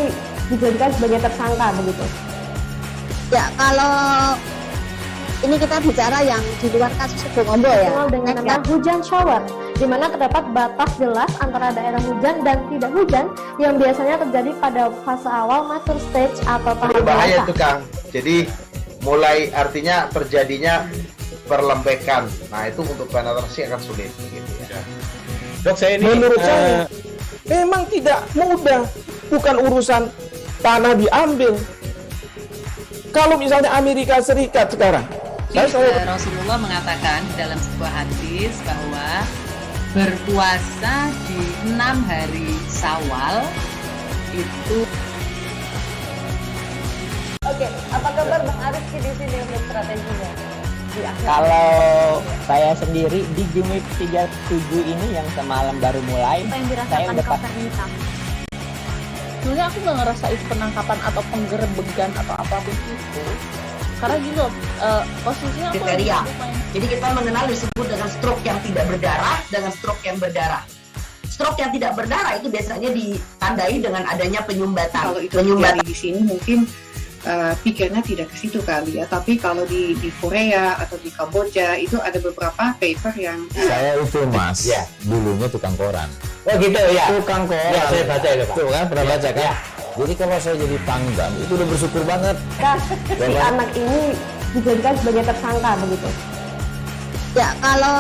dijadikan sebagai tersangka begitu. Ya, kalau ini kita bicara yang di luar kasus Sebongombo ya. Dikenal dengan nama hujan shower, di mana terdapat batas jelas antara daerah hujan dan tidak hujan yang biasanya terjadi pada fase awal mature stage atau tahap Berbahaya dewasa. itu Kang. Jadi mulai artinya terjadinya perlembekan. Nah itu untuk penetrasi akan sulit. Gitu ya. Dok, saya ini menurut saya memang tidak mudah, bukan urusan tanah diambil. Kalau misalnya Amerika Serikat sekarang, Rasulullah mengatakan dalam sebuah hadis bahwa berpuasa di 6 hari Syawal itu. Oke, apa kabar Bang Arifki di sini untuk strateginya? Kalau saya sendiri di game week 37 ini yang semalam baru mulai, Apa yang saya dirasakan udah Kak Fernita? Sebenarnya aku nggak ngerasain penangkapan atau penggerebekan atau apapun itu, karena gini loh, posisinya aku Kriteria. Jadi kita mengenal disebut dengan stroke yang tidak berdarah dengan stroke yang berdarah. Stroke yang tidak berdarah itu biasanya ditandai dengan adanya penyumbatan. Kalau itu terjadi di sini mungkin pikirnya tidak ke situ kali ya, tapi kalau di Korea atau di Kamboja itu ada beberapa paper yang Saya itu Mas, dulunya tukang koran. Oh gitu ya. Tukang koran. Ya, saya baca itu Pak. Tuh kan pernah baca kan? Jadi kalau saya jadi pangdam itu udah bersyukur banget. Si anak ini dijadikan sebagai tersangka begitu. Ya, kalau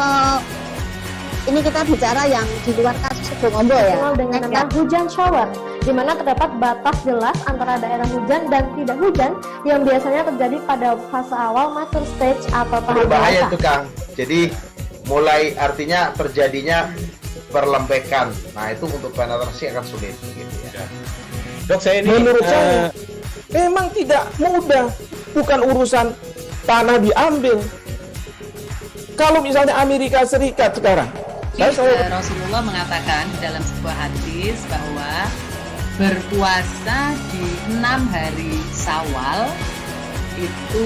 ini kita bicara yang di luar kasus Sebongombo ya. Dikenal dengan nama hujan shower, di mana terdapat batas jelas antara daerah hujan dan tidak hujan yang biasanya terjadi pada fase awal mature stage atau tahap Berbahaya dewasa. itu Kang. Jadi mulai artinya terjadinya perlembekan. Nah itu untuk penetrasi akan sulit. Gitu ya. Dok, saya ini menurut saya memang tidak mudah, bukan urusan tanah diambil. Kalau misalnya Amerika Serikat sekarang, Rasulullah mengatakan dalam sebuah hadis bahwa berpuasa di 6 hari Syawal itu.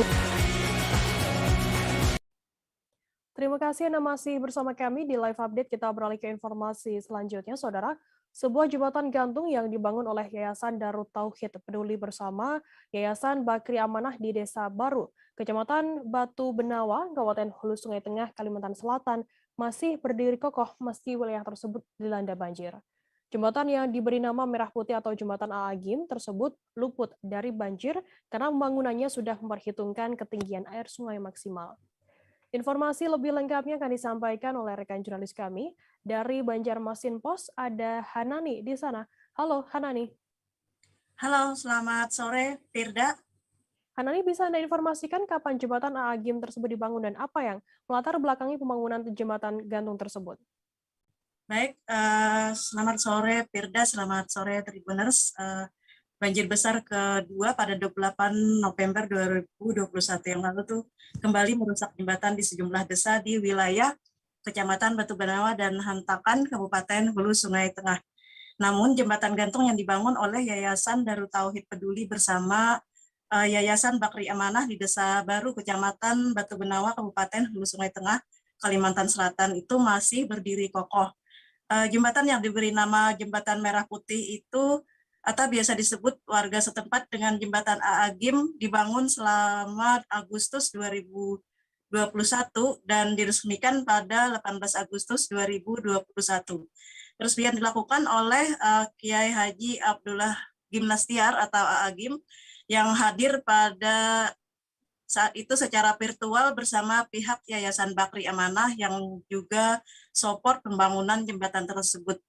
Terima kasih Anda masih bersama kami di Live Update. Kita beralih ke informasi selanjutnya, Saudara. Sebuah jembatan gantung yang dibangun oleh Yayasan Darut Tauhid Peduli Bersama Yayasan Bakri Amanah di Desa Baru, Kecamatan Batu Benawa, Kabupaten Hulu Sungai Tengah, Kalimantan Selatan, masih berdiri kokoh meski wilayah tersebut dilanda banjir. Jembatan yang diberi nama Merah Putih atau Jembatan Aagim tersebut luput dari banjir karena pembangunannya sudah memperhitungkan ketinggian air sungai maksimal. Informasi lebih lengkapnya akan disampaikan oleh rekan jurnalis kami dari Banjarmasin Pos, ada Hanani di sana. Halo Hanani. Halo, selamat sore Firda. Hanani, bisa Anda informasikan kapan jembatan Aagim tersebut dibangun dan apa yang melatar belakangi pembangunan jembatan gantung tersebut? Baik, selamat sore Firda, selamat sore Tribuners. Banjir besar kedua pada 28 November 2021 yang lalu tuh kembali merusak jembatan di sejumlah desa di wilayah Kecamatan Batu Benawa dan Hantakan, Kabupaten Hulu Sungai Tengah. Namun jembatan gantung yang dibangun oleh Yayasan Darut Tauhid Peduli Bersama Yayasan Bakri Amanah di Desa Baru, Kecamatan Batu Benawa, Kabupaten Hulu Sungai Tengah, Kalimantan Selatan itu masih berdiri kokoh. Jembatan yang diberi nama Jembatan Merah Putih itu atau biasa disebut warga setempat dengan Jembatan Aagim dibangun selama Agustus 2021 dan diresmikan pada 18 Agustus 2021. Resmian dilakukan oleh Kiai Haji Abdullah Gimnastiar atau Aagim yang hadir pada saat itu secara virtual bersama pihak Yayasan Bakri Amanah yang juga support pembangunan jembatan tersebut.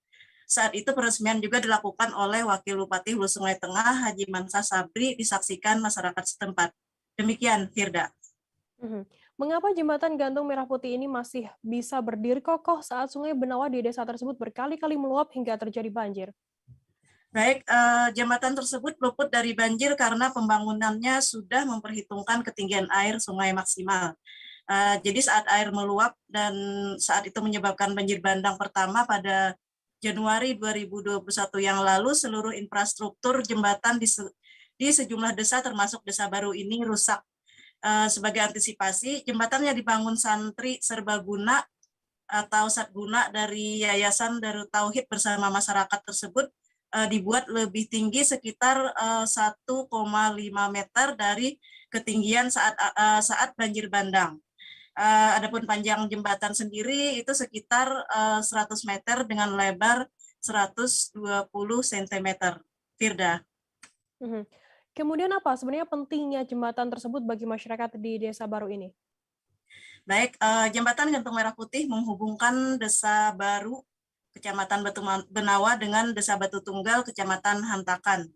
Saat itu peresmian juga dilakukan oleh Wakil Bupati Hulu Sungai Tengah Haji Mansa Sabri disaksikan masyarakat setempat. Demikian, Firda. Mengapa jembatan gantung Merah Putih ini masih bisa berdiri kokoh saat Sungai Benawa di desa tersebut berkali-kali meluap hingga terjadi banjir? Baik, jembatan tersebut luput dari banjir karena pembangunannya sudah memperhitungkan ketinggian air sungai maksimal. Jadi saat air meluap dan saat itu menyebabkan banjir bandang pertama pada Januari 2021 yang lalu, seluruh infrastruktur jembatan di sejumlah desa termasuk Desa Baru ini rusak. Sebagai antisipasi, jembatan yang dibangun santri serbaguna atau satguna dari Yayasan Darut Tauhid bersama masyarakat tersebut dibuat lebih tinggi sekitar 1,5 meter dari ketinggian saat banjir bandang. Adapun panjang jembatan sendiri itu sekitar 100 meter dengan lebar 120 cm. Firda. Kemudian apa sebenarnya pentingnya jembatan tersebut bagi masyarakat di Desa Baru ini? Baik, jembatan Gantung Merah Putih menghubungkan Desa Baru, Kecamatan Batu Benawa dengan Desa Batu Tunggal, Kecamatan Hantakan,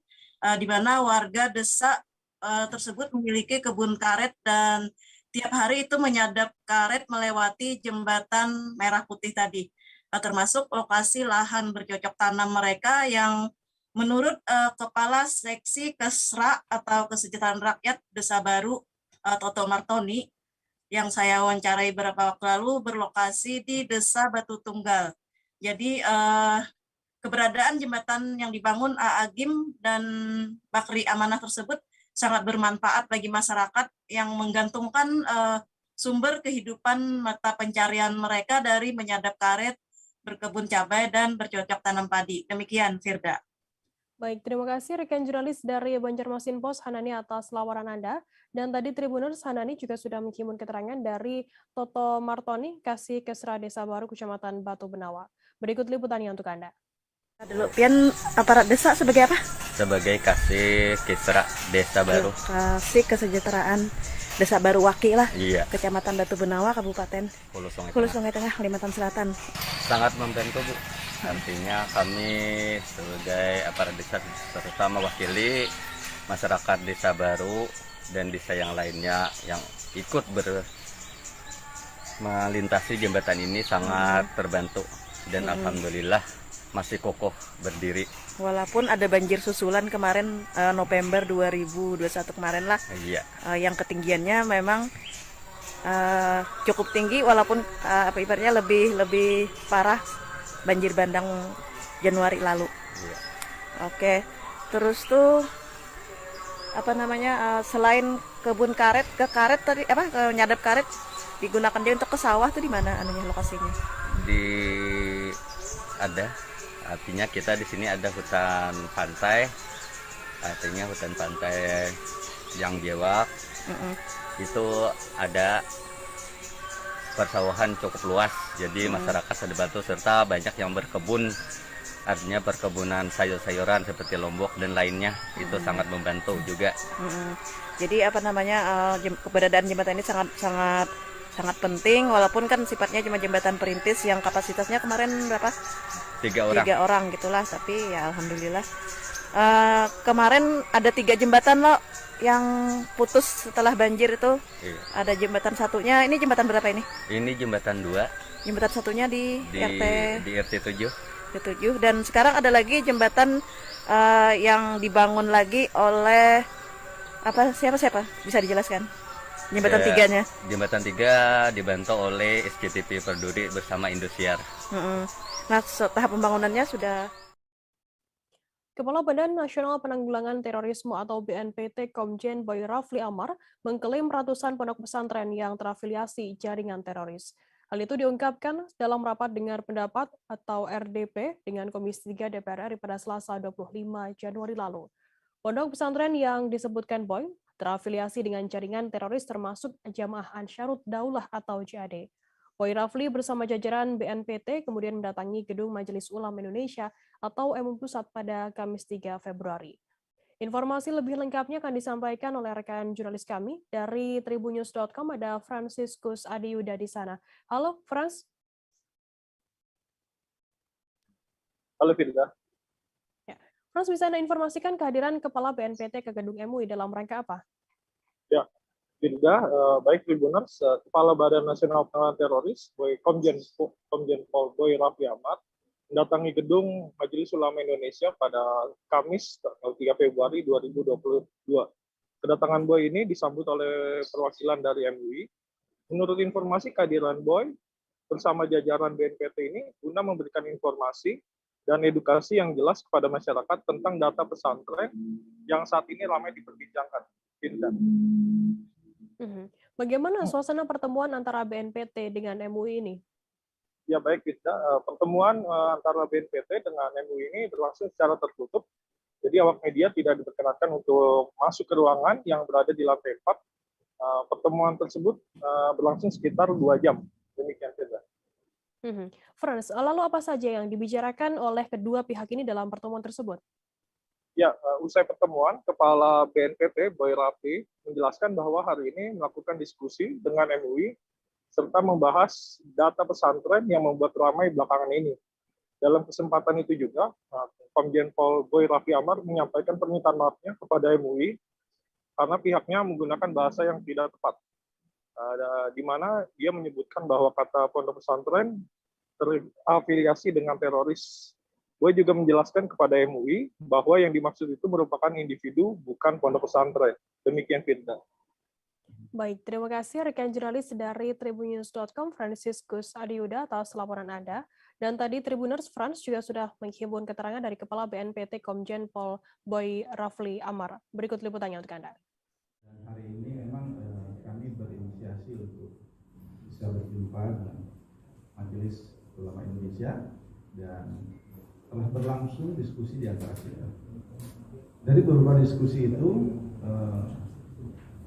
di mana warga desa tersebut memiliki kebun karet dan tiap hari itu menyadap karet melewati jembatan Merah Putih tadi, termasuk lokasi lahan bercocok tanam mereka yang menurut Kepala Seksi Kesra atau Kesejahteraan Rakyat Desa Baru, Toto Martoni, yang saya wawancarai beberapa waktu lalu, berlokasi di Desa Batu Tunggal. Jadi keberadaan jembatan yang dibangun Agim dan Bakri Amanah tersebut sangat bermanfaat bagi masyarakat yang menggantungkan sumber kehidupan mata pencarian mereka dari menyadap karet, berkebun cabai, dan bercocok tanam padi. Demikian, Firda. Baik, terima kasih rekan jurnalis dari Banjarmasin Post, Hanani, atas laporan Anda. Dan tadi Tribuners, Hanani juga sudah menghimpun keterangan dari Toto Martoni, Kasih Kesra Desa Baru, Kecamatan Batu Benawa. Berikut liputannya untuk Anda. Dulu, Pian aparat desa sebagai apa? Sebagai Kasih Kesra Desa Baru. Kasih Kesejahteraan Desa Baru Waki lah. Iya. Kecamatan Batu Benawa, Kabupaten Hulu Sungai Tengah, Kalimantan Selatan. Sangat membantu, Bu. Artinya kami sebagai aparat desa serta mewakili masyarakat Desa Baru dan desa yang lainnya yang ikut melintasi jembatan ini sangat terbantu dan alhamdulillah masih kokoh berdiri. Walaupun ada banjir susulan kemarin November 2021 kemarin lah. Iya. Yang ketinggiannya memang cukup tinggi walaupun ibaratnya lebih parah banjir bandang Januari lalu. Iya. Oke. Terus tuh selain kebun karet, nyadap karet digunakan dia untuk ke sawah tuh di mana lokasinya? Artinya kita di sini ada hutan pantai. Artinya hutan pantai yang jewak. Itu ada persawahan cukup luas, jadi masyarakat Sedebantu serta banyak yang berkebun, artinya perkebunan sayur-sayuran seperti lombok dan lainnya, itu sangat membantu juga. Jadi keberadaan jembatan ini sangat penting, walaupun kan sifatnya cuma jembatan perintis yang kapasitasnya kemarin berapa? 3 orang. 3 orang gitulah, tapi ya alhamdulillah. Kemarin ada 3 jembatan loh yang putus setelah banjir itu. Iya. Ada jembatan satunya, ini jembatan berapa ini? Ini jembatan 2. Jembatan satunya di RT 7. Dan sekarang ada lagi jembatan yang dibangun lagi oleh siapa? Bisa dijelaskan? Jembatan 3-nya. Jembatan 3 dibantu oleh SCTP Perduri bersama Indosiar. Nah, tahap pembangunannya sudah. Kepala Badan Nasional Penanggulangan Terorisme atau BNPT Komjen Boy Rafli Amar mengklaim ratusan pondok pesantren yang terafiliasi jaringan teroris. Hal itu diungkapkan dalam rapat dengar pendapat atau RDP dengan Komisi 3 DPR RI pada Selasa 25 Januari lalu. Pondok pesantren yang disebutkan Boy terafiliasi dengan jaringan teroris termasuk Jamaah Ansharut Daulah atau JAD. Boy Rafli bersama jajaran BNPT kemudian mendatangi Gedung Majelis Ulama Indonesia atau MUI Pusat pada Kamis 3 Februari. Informasi lebih lengkapnya akan disampaikan oleh rekan jurnalis kami dari tribunnews.com, ada Franciscus Adiyuda di sana. Halo, Frans. Halo, Firda. Ya. Frans, bisa Anda informasikan kehadiran Kepala BNPT ke Gedung MUI dalam rangka apa? Ya, Firda, baik Tribuners, Kepala Badan Nasional Penanggulangan Teroris, Komjen Pol Boy Rafli Amar, mendatangi Gedung Majelis Ulama Indonesia pada Kamis tanggal 3 Februari 2022. Kedatangan Boy ini disambut oleh perwakilan dari MUI. Menurut informasi, kehadiran Boy bersama jajaran BNPT ini guna memberikan informasi dan edukasi yang jelas kepada masyarakat tentang data pesantren yang saat ini ramai diperbincangkan. Bagaimana suasana pertemuan antara BNPT dengan MUI ini? Ya baik, Firda. Pertemuan antara BNPT dengan MUI ini berlangsung secara tertutup. Jadi awak media tidak diperkenankan untuk masuk ke ruangan yang berada di lantai 4. Pertemuan tersebut berlangsung sekitar 2 jam. Demikian, Firda. Frans, lalu apa saja yang dibicarakan oleh kedua pihak ini dalam pertemuan tersebut? Ya, usai pertemuan, Kepala BNPT Boy Rafli menjelaskan bahwa hari ini melakukan diskusi dengan MUI serta membahas data pesantren yang membuat ramai belakangan ini. Dalam kesempatan itu juga, Komjen Pol Boy Rafli Amar menyampaikan permintaan maafnya kepada MUI karena pihaknya menggunakan bahasa yang tidak tepat, di mana dia menyebutkan bahwa kata pondok pesantren terafiliasi dengan teroris. Boy juga menjelaskan kepada MUI bahwa yang dimaksud itu merupakan individu, bukan pondok pesantren. Demikian, Firda. Baik, terima kasih rekan jurnalis dari tribunnews.com, Franciscus Adiuda, atas laporan Anda. Dan tadi Tribuners, Frans juga sudah menghimpun keterangan dari Kepala BNPT Komjen Pol Boy Rafli Amar. Berikut liputannya untuk Anda. Dan hari ini memang kami berinisiasi untuk bisa berjumpa dengan Majelis Ulama Indonesia dan telah berlangsung diskusi di antara kita. Dari beberapa diskusi itu,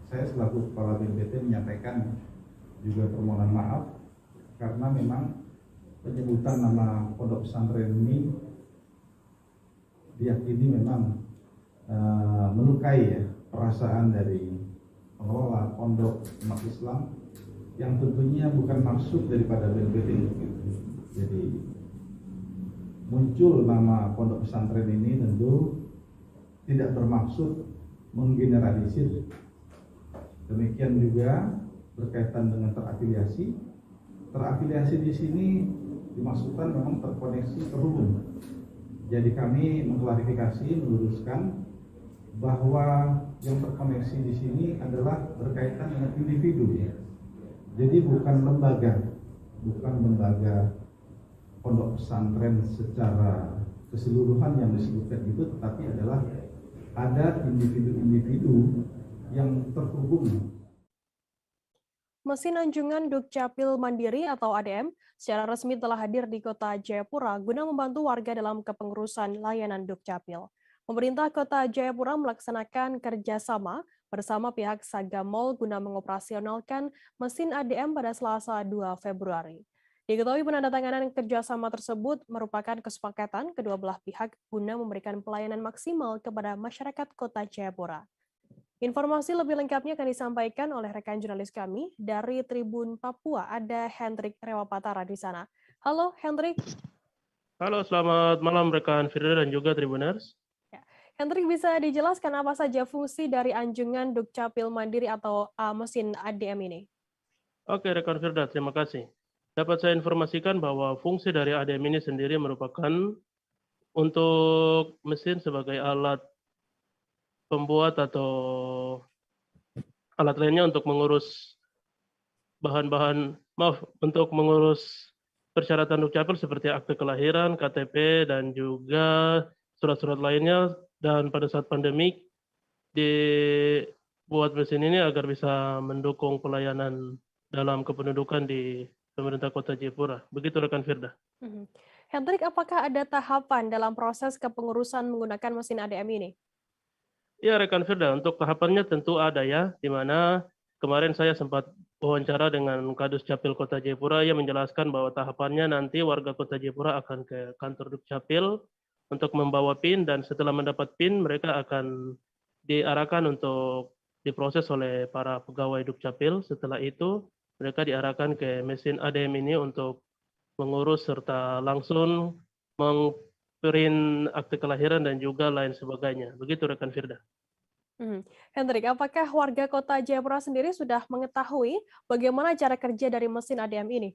saya selaku Kepala BNPT menyampaikan juga permohonan maaf karena memang penyebutan nama pondok pesantren ini diyakini memang melukai ya perasaan dari pengelola pondok umat Islam yang tentunya bukan maksud daripada BNPT. Jadi muncul nama pondok pesantren ini tentu tidak bermaksud menggeneralisir. Demikian juga berkaitan dengan terafiliasi. Terafiliasi di sini dimaksudkan memang terkoneksi, terhubung. Jadi kami mengklarifikasi, meluruskan bahwa yang terkoneksi di sini adalah berkaitan dengan individu. Jadi bukan lembaga pondok pesantren secara keseluruhan yang disebutkan itu, tetapi adalah ada individu-individu yang terhubung. Mesin anjungan Dukcapil Mandiri atau ADM secara resmi telah hadir di Kota Jayapura guna membantu warga dalam kepengurusan layanan Dukcapil. Pemerintah Kota Jayapura melaksanakan kerjasama bersama pihak Sagamol guna mengoperasionalkan mesin ADM pada Selasa 2 Februari. Diketahui penandatanganan kerjasama tersebut merupakan kesepakatan kedua belah pihak guna memberikan pelayanan maksimal kepada masyarakat Kota Jayapura. Informasi lebih lengkapnya akan disampaikan oleh rekan jurnalis kami dari Tribun Papua. Ada Hendrik Rewapatara di sana. Halo Hendrik. Halo, selamat malam rekan Firda dan juga Tribuners. Hendrik, bisa dijelaskan apa saja fungsi dari anjungan Dukcapil Mandiri atau mesin ADM ini? Oke rekan Firda, terima kasih. Dapat saya informasikan bahwa fungsi dari ADM ini sendiri merupakan untuk mesin sebagai alat pembuat atau alat lainnya untuk mengurus untuk mengurus persyaratan Dukcapil seperti akte kelahiran, KTP, dan juga surat-surat lainnya. Dan pada saat pandemik dibuat mesin ini agar bisa mendukung pelayanan dalam kependudukan di pemerintah Kota Jayapura. Begitu rekan Firda. Hendrik, apakah ada tahapan dalam proses kepengurusan menggunakan mesin ADM ini? Ya rekan Firda, untuk tahapannya tentu ada ya, di mana kemarin saya sempat wawancara dengan Kadus Capil Kota Jayapura yang menjelaskan bahwa tahapannya nanti warga Kota Jayapura akan ke kantor Dukcapil untuk membawa PIN, dan setelah mendapat PIN mereka akan diarahkan untuk diproses oleh para pegawai Dukcapil. Setelah itu mereka diarahkan ke mesin ADM ini untuk mengurus serta langsung mengprint akte kelahiran dan juga lain sebagainya. Begitu rekan Firda. Hendrik, apakah warga Kota Jayapura sendiri sudah mengetahui bagaimana cara kerja dari mesin ADM ini?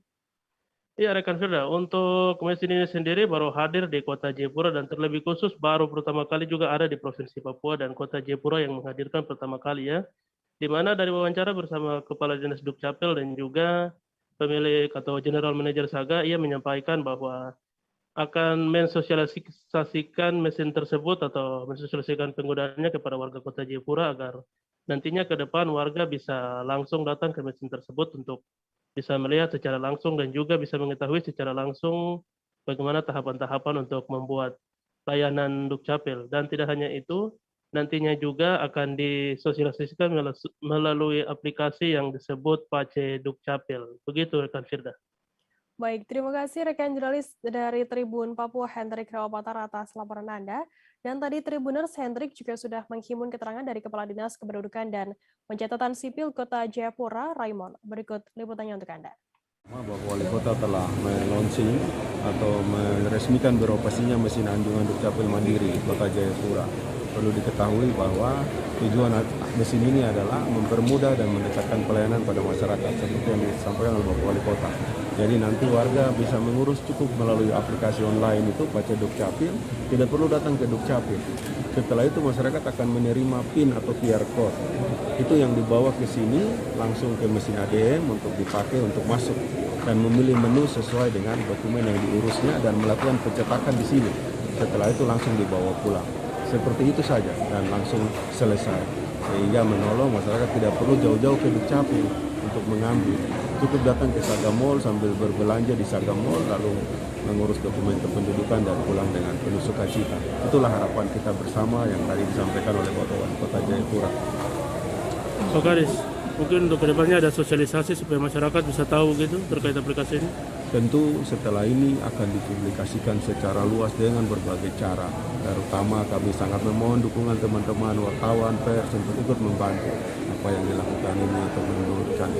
Iya rekan Firda, untuk mesin ini sendiri baru hadir di Kota Jayapura dan terlebih khusus baru pertama kali juga ada di Provinsi Papua dan Kota Jayapura yang menghadirkan pertama kali ya. Di mana dari wawancara bersama Kepala Dinas Dukcapil dan juga pemilik atau General Manager Saga, ia menyampaikan bahwa akan mensosialisasikan mesin tersebut atau mensosialisasikan penggunaannya kepada warga Kota Jayapura agar nantinya ke depan warga bisa langsung datang ke mesin tersebut untuk bisa melihat secara langsung dan juga bisa mengetahui secara langsung bagaimana tahapan-tahapan untuk membuat layanan Dukcapil. Dan tidak hanya itu, nantinya juga akan disosialisasikan melalui aplikasi yang disebut Pace Dukcapil. Begitu rekan Firda. Baik, terima kasih rekan jurnalis dari Tribun Papua Hendrik Rawapatar atas laporan Anda. Dan tadi Tribuners Hendrik juga sudah menghimpun keterangan dari Kepala Dinas Kependudukan dan Pencatatan Sipil Kota Jayapura, Raymond. Berikut liputannya untuk Anda. Bahwa Wali Kota telah meluncurkan atau meresmikan beroperasinya mesin anjungan Dukcapil Mandiri Kota Jayapura. Perlu diketahui bahwa tujuan mesin ini adalah mempermudah dan mendekatkan pelayanan pada masyarakat seperti yang disampaikan oleh Bapak Wali Kota. Jadi nanti warga bisa mengurus cukup melalui aplikasi online itu Pace Dukcapil, tidak perlu datang ke Dukcapil. Setelah itu masyarakat akan menerima PIN atau QR code. Itu yang dibawa ke sini langsung ke mesin ADM untuk dipakai untuk masuk dan memilih menu sesuai dengan dokumen yang diurusnya dan melakukan pencetakan di sini. Setelah itu langsung dibawa pulang. Seperti itu saja dan langsung selesai. Sehingga menolong masyarakat tidak perlu jauh-jauh ke Dukcapil untuk mengambil. Cukup datang ke Sagamol sambil berbelanja di Sagamol lalu mengurus dokumen kependudukan dan pulang dengan penuh sukacita. Itulah harapan kita bersama yang tadi disampaikan oleh Bapak Wali Kota Jayapura. Pak Kadis, mungkin untuk kedepannya ada sosialisasi supaya masyarakat bisa tahu gitu terkait aplikasi ini? Tentu setelah ini akan dipublikasikan secara luas dengan berbagai cara. Terutama kami sangat memohon dukungan teman-teman wartawan, pers untuk ikut membantu apa yang dilakukan ini untuk menurunkan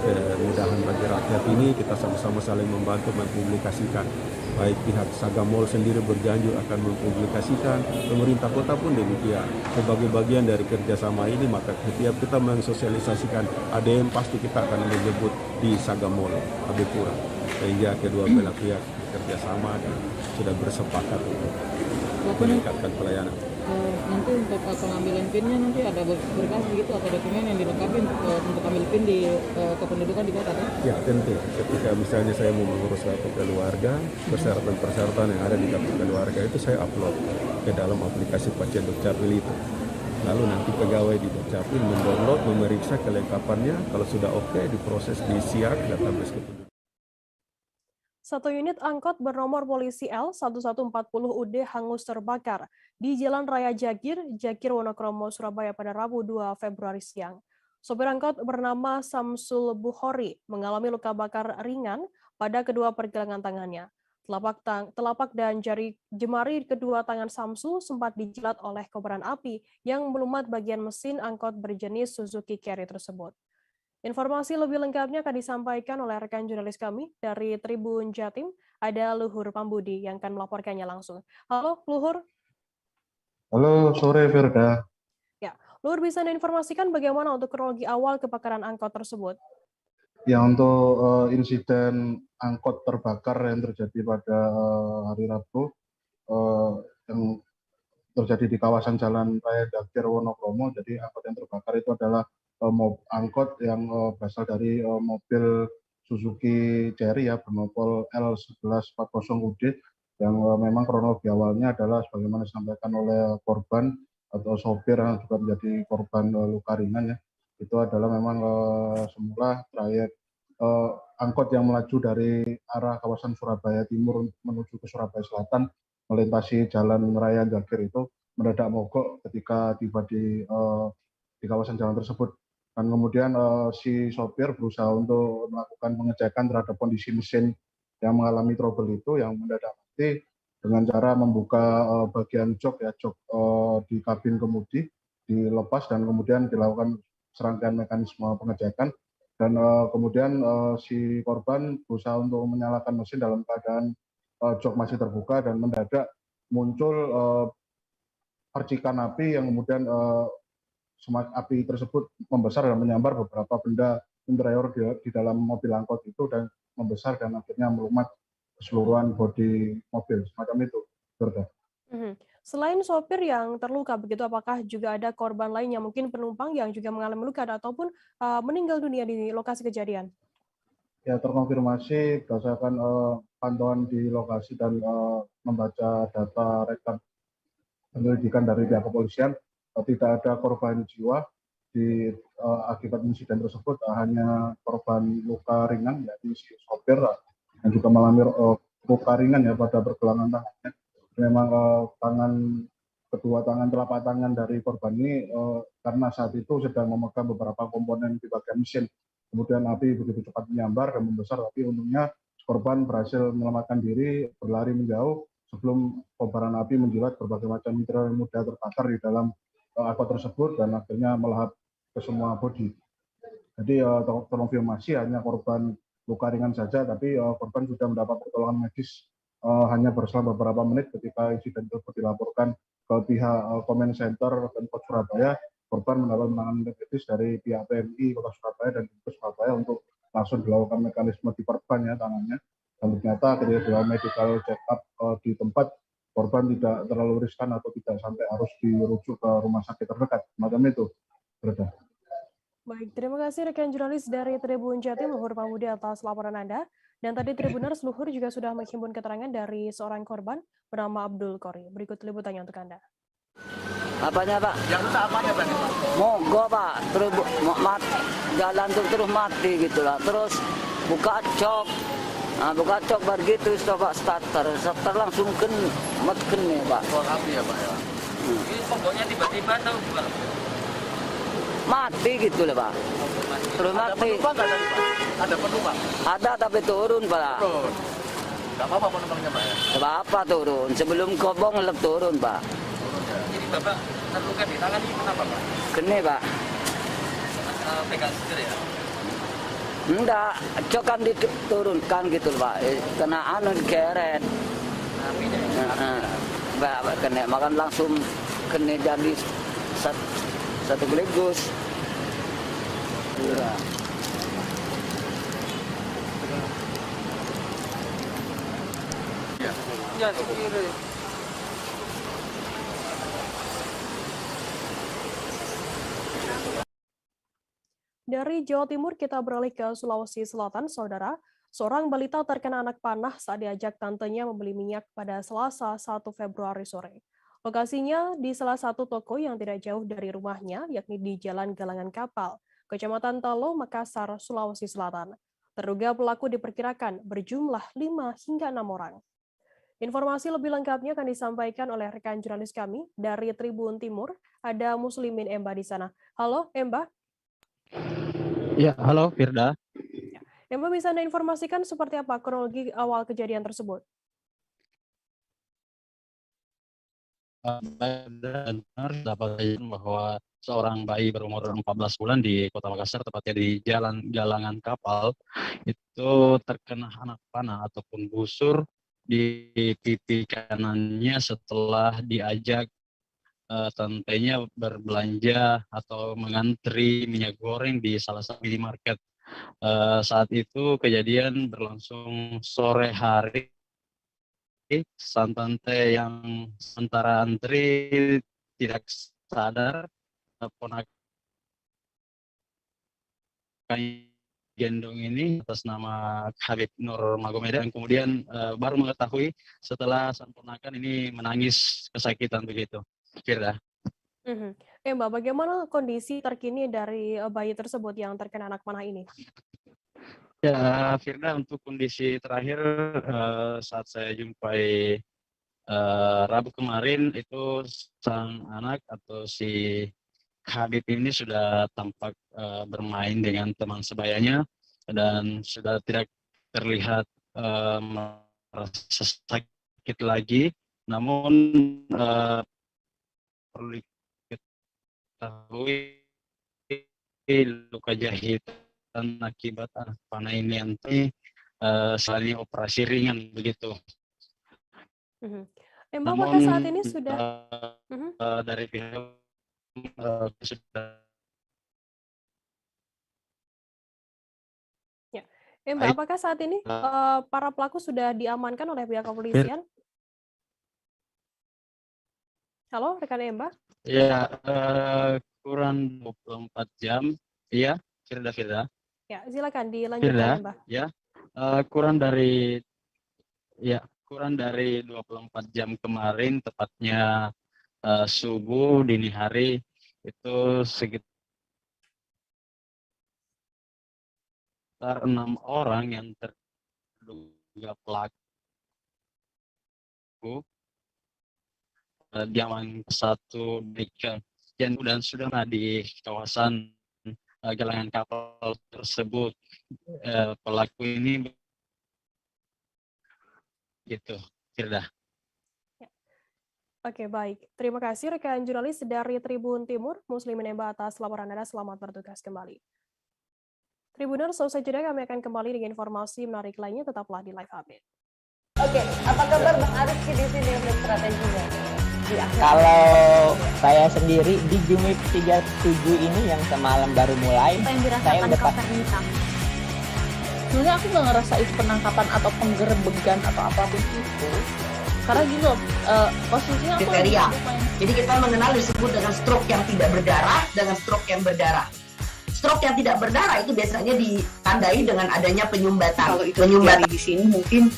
kemudahan bagi rakyat ini. Kita sama-sama saling membantu mempublikasikan. Baik pihak Sagamol sendiri berjanji akan mempublikasikan, pemerintah kota pun demikian. Sebagai bagian dari kerjasama ini, maka setiap kita mensosialisasikan ADM pasti kita akan menyebut di Sagamol, Jayapura. Sehingga kedua belah pihak bekerjasama dan sudah bersepakat untuk meningkatkan pelayanan. Nanti untuk pengambilan PIN-nya nanti ada berkas begitu atau dokumen yang dilengkapi untuk ambil PIN di kependudukan di kota kan? Ya tentu, ketika misalnya saya mau mengurus kartu keluarga, persyaratan-persyaratan yang ada di kartu keluarga itu saya upload ke dalam aplikasi Pace Dukcapil itu. Lalu nanti pegawai di Dukcapil mendownload, memeriksa kelengkapannya, kalau sudah oke diproses di SIAK database kependudukan. Satu unit angkot bernomor polisi L1140UD hangus terbakar di Jalan Raya Jagir, Wonokromo, Surabaya pada Rabu 2 Februari siang. Sopir angkot bernama Samsul Bukhori mengalami luka bakar ringan pada kedua pergelangan tangannya. Telapak dan jemari kedua tangan Samsul sempat dijilat oleh kobaran api yang melumat bagian mesin angkot berjenis Suzuki Carry tersebut. Informasi lebih lengkapnya akan disampaikan oleh rekan jurnalis kami dari Tribun Jatim, ada Luhur Pambudi yang akan melaporkannya langsung. Halo, Luhur. Halo, sore Firda. Ya, Luhur bisa informasikan bagaimana untuk kronologi awal kebakaran angkot tersebut? Ya, untuk insiden angkot terbakar yang terjadi pada hari Rabu, yang terjadi di kawasan Jalan Raya Jagir, Wonokromo, jadi angkot yang terbakar itu adalah angkot yang berasal dari mobil Suzuki Carry ya bernomor L1140UD yang memang kronologi awalnya adalah sebagaimana disampaikan oleh korban atau sopir yang juga menjadi korban luka ringan ya, itu adalah memang semula trayek angkot yang melaju dari arah kawasan Surabaya Timur menuju ke Surabaya Selatan melintasi Jalan Raya Jagir itu mendadak mogok ketika tiba di kawasan jalan tersebut. Dan kemudian si sopir berusaha untuk melakukan pengecekan terhadap kondisi mesin yang mengalami trouble itu yang mendadak mati dengan cara membuka bagian jok di kabin kemudi dilepas dan kemudian dilakukan serangkaian mekanisme pengecekan dan kemudian si korban berusaha untuk menyalakan mesin dalam keadaan jok masih terbuka dan mendadak muncul percikan api yang kemudian api tersebut membesar dan menyambar beberapa benda interior di dalam mobil angkot itu dan membesar dan akhirnya melumat keseluruhan bodi mobil semacam itu. Selain sopir yang terluka begitu, apakah juga ada korban lain yang mungkin penumpang yang juga mengalami luka ataupun meninggal dunia di lokasi kejadian? Ya, terkonfirmasi berdasarkan pantauan di lokasi dan membaca data rekam penyelidikan dari pihak kepolisian, tidak ada korban jiwa akibat insiden tersebut hanya korban luka ringan, yaitu si sopir yang juga mengalami luka ringan ya pada pergelangan tangannya. Memang kedua tangan, telapak tangan dari korban ini karena saat itu sedang memegang beberapa komponen di bagian mesin. Kemudian api begitu cepat menyambar dan membesar, tapi untungnya korban berhasil menyelamatkan diri, berlari menjauh sebelum kobaran api menjilat berbagai macam material yang mudah terbakar di dalam angkot tersebut dan akhirnya melahap ke semua bodi. Jadi terkonfirmasi hanya korban luka ringan saja, tapi korban sudah mendapat pertolongan medis hanya berselang beberapa menit ketika insiden tersebut dilaporkan ke pihak Comment Center Pemkot Surabaya. Korban mendapat penanganan medis dari pihak PMI Kota Surabaya dan Pemkot Surabaya untuk langsung dilakukan mekanisme diperban ya tangannya. Dan ternyata ketika dilakukan medical check up di tempat, korban tidak terlalu riskan atau tidak sampai harus dirujuk ke rumah sakit terdekat. Macam itu. Berada. Baik, terima kasih rekan jurnalis dari Tribun Jatim, Luhur Pamudi atas laporan Anda. Dan tadi Tribuners Luhur juga sudah menghimpun keterangan dari seorang korban bernama Abdul Kori. Berikut liputannya untuk Anda. Apanya Pak? Yang rusak apanya Pak? Mogok Pak, terus jalan terus mati gitu lah. Terus buka cok, buka cok bar gitu, coba starter langsung mati nih Pak. Keluar api ya Pak ya? Ini pokoknya tiba-tiba atau gimana? Mati gitu lah Pak. Terus mati. Ada penumpang nggak tadi Pak? Ada penumpang? Ada tapi turun Pak. Turun. Nggak apa-apa penumpangnya Pak ya? Nggak apa-apa turun. Sebelum kobong lep turun Pak. Jadi Bapak terluka di tangan ini kenapa Pak? Kene Pak. Pegang setir ya? Enggak, cokan diturunkan gitu Pak. Kena keret. Apinya ya? Pak kena, makan langsung kena jadi satu gelegus. Ya. Ya, kiri. Dari Jawa Timur kita beralih ke Sulawesi Selatan, Saudara. Seorang balita terkena anak panah saat diajak tantenya membeli minyak pada Selasa 1 Februari sore. Lokasinya di salah satu toko yang tidak jauh dari rumahnya, yakni di Jalan Galangan Kapal, Kecamatan Talo, Makassar, Sulawesi Selatan. Terduga pelaku diperkirakan berjumlah 5 hingga 6 orang. Informasi lebih lengkapnya akan disampaikan oleh rekan jurnalis kami dari Tribun Timur. Ada Muslimin Emba di sana. Halo Emba. Ya, halo Firda. Emba bisa Anda informasikan seperti apa kronologi awal kejadian tersebut? Dan harus dapat bahwa seorang bayi berumur 14 bulan di Kota Makassar, tepatnya di Jalan Galangan Kapal, itu terkena anak panah ataupun busur di pipi kanannya setelah diajak tantenya berbelanja atau mengantri minyak goreng di salah satu minimarket. Saat itu kejadian berlangsung sore hari. Sang tante yang sementara antri tidak sadar, ponakan gendong ini atas nama Habib Nur Magomeda, dan kemudian baru mengetahui setelah sang ponakan ini menangis kesakitan begitu. Firda. Mbak, bagaimana kondisi terkini dari bayi tersebut yang terkena anak panah ini? Ya, Firda, untuk kondisi terakhir saat saya jumpai Rabu kemarin itu sang anak atau si Habib ini sudah tampak bermain dengan teman sebayanya dan sudah tidak terlihat merasa sakit lagi. Namun perlu diketahui luka jahitan akibat anak panah ini nanti selain operasi ringan begitu. Apakah saat ini sudah dari pihak sudah ya, Mbak, apakah saat ini para pelaku sudah diamankan oleh pihak kepolisian? Halo, rekan Mbak? Ya, kurang 24 jam. Iya, Firda. Ya, silakan dilanjutkan, Mbak. Ya, kurang dari 24 jam kemarin, tepatnya subuh dini hari itu sekitar sekitar 6 orang yang terduga pelaku diamankan satu bikal dan sudah di kawasan galangan kapal tersebut. Pelaku ini gitu, Firda. Oke, baik. Terima kasih rekan jurnalis dari Tribun Timur, Muslimin Emba atas laporan Anda. Selamat bertugas kembali. Tribuners, selesai jeda kami akan kembali dengan informasi menarik lainnya. Tetaplah di Live Update. Oke, apa kabar Bang Ariski di sini untuk strateginya? Kalau saya sendiri di Jumip 37 ini yang semalam baru mulai, saya udah sebenarnya aku nggak ngerasa itu penangkapan atau penggerebegan atau apapun itu, karena gitu posisinya aku kriteria. Jadi kita mengenal disebut dengan stroke yang tidak berdarah dengan stroke yang berdarah. Stroke yang tidak berdarah itu biasanya ditandai dengan adanya penyumbatan. Kalau itu terjadi di sini mungkin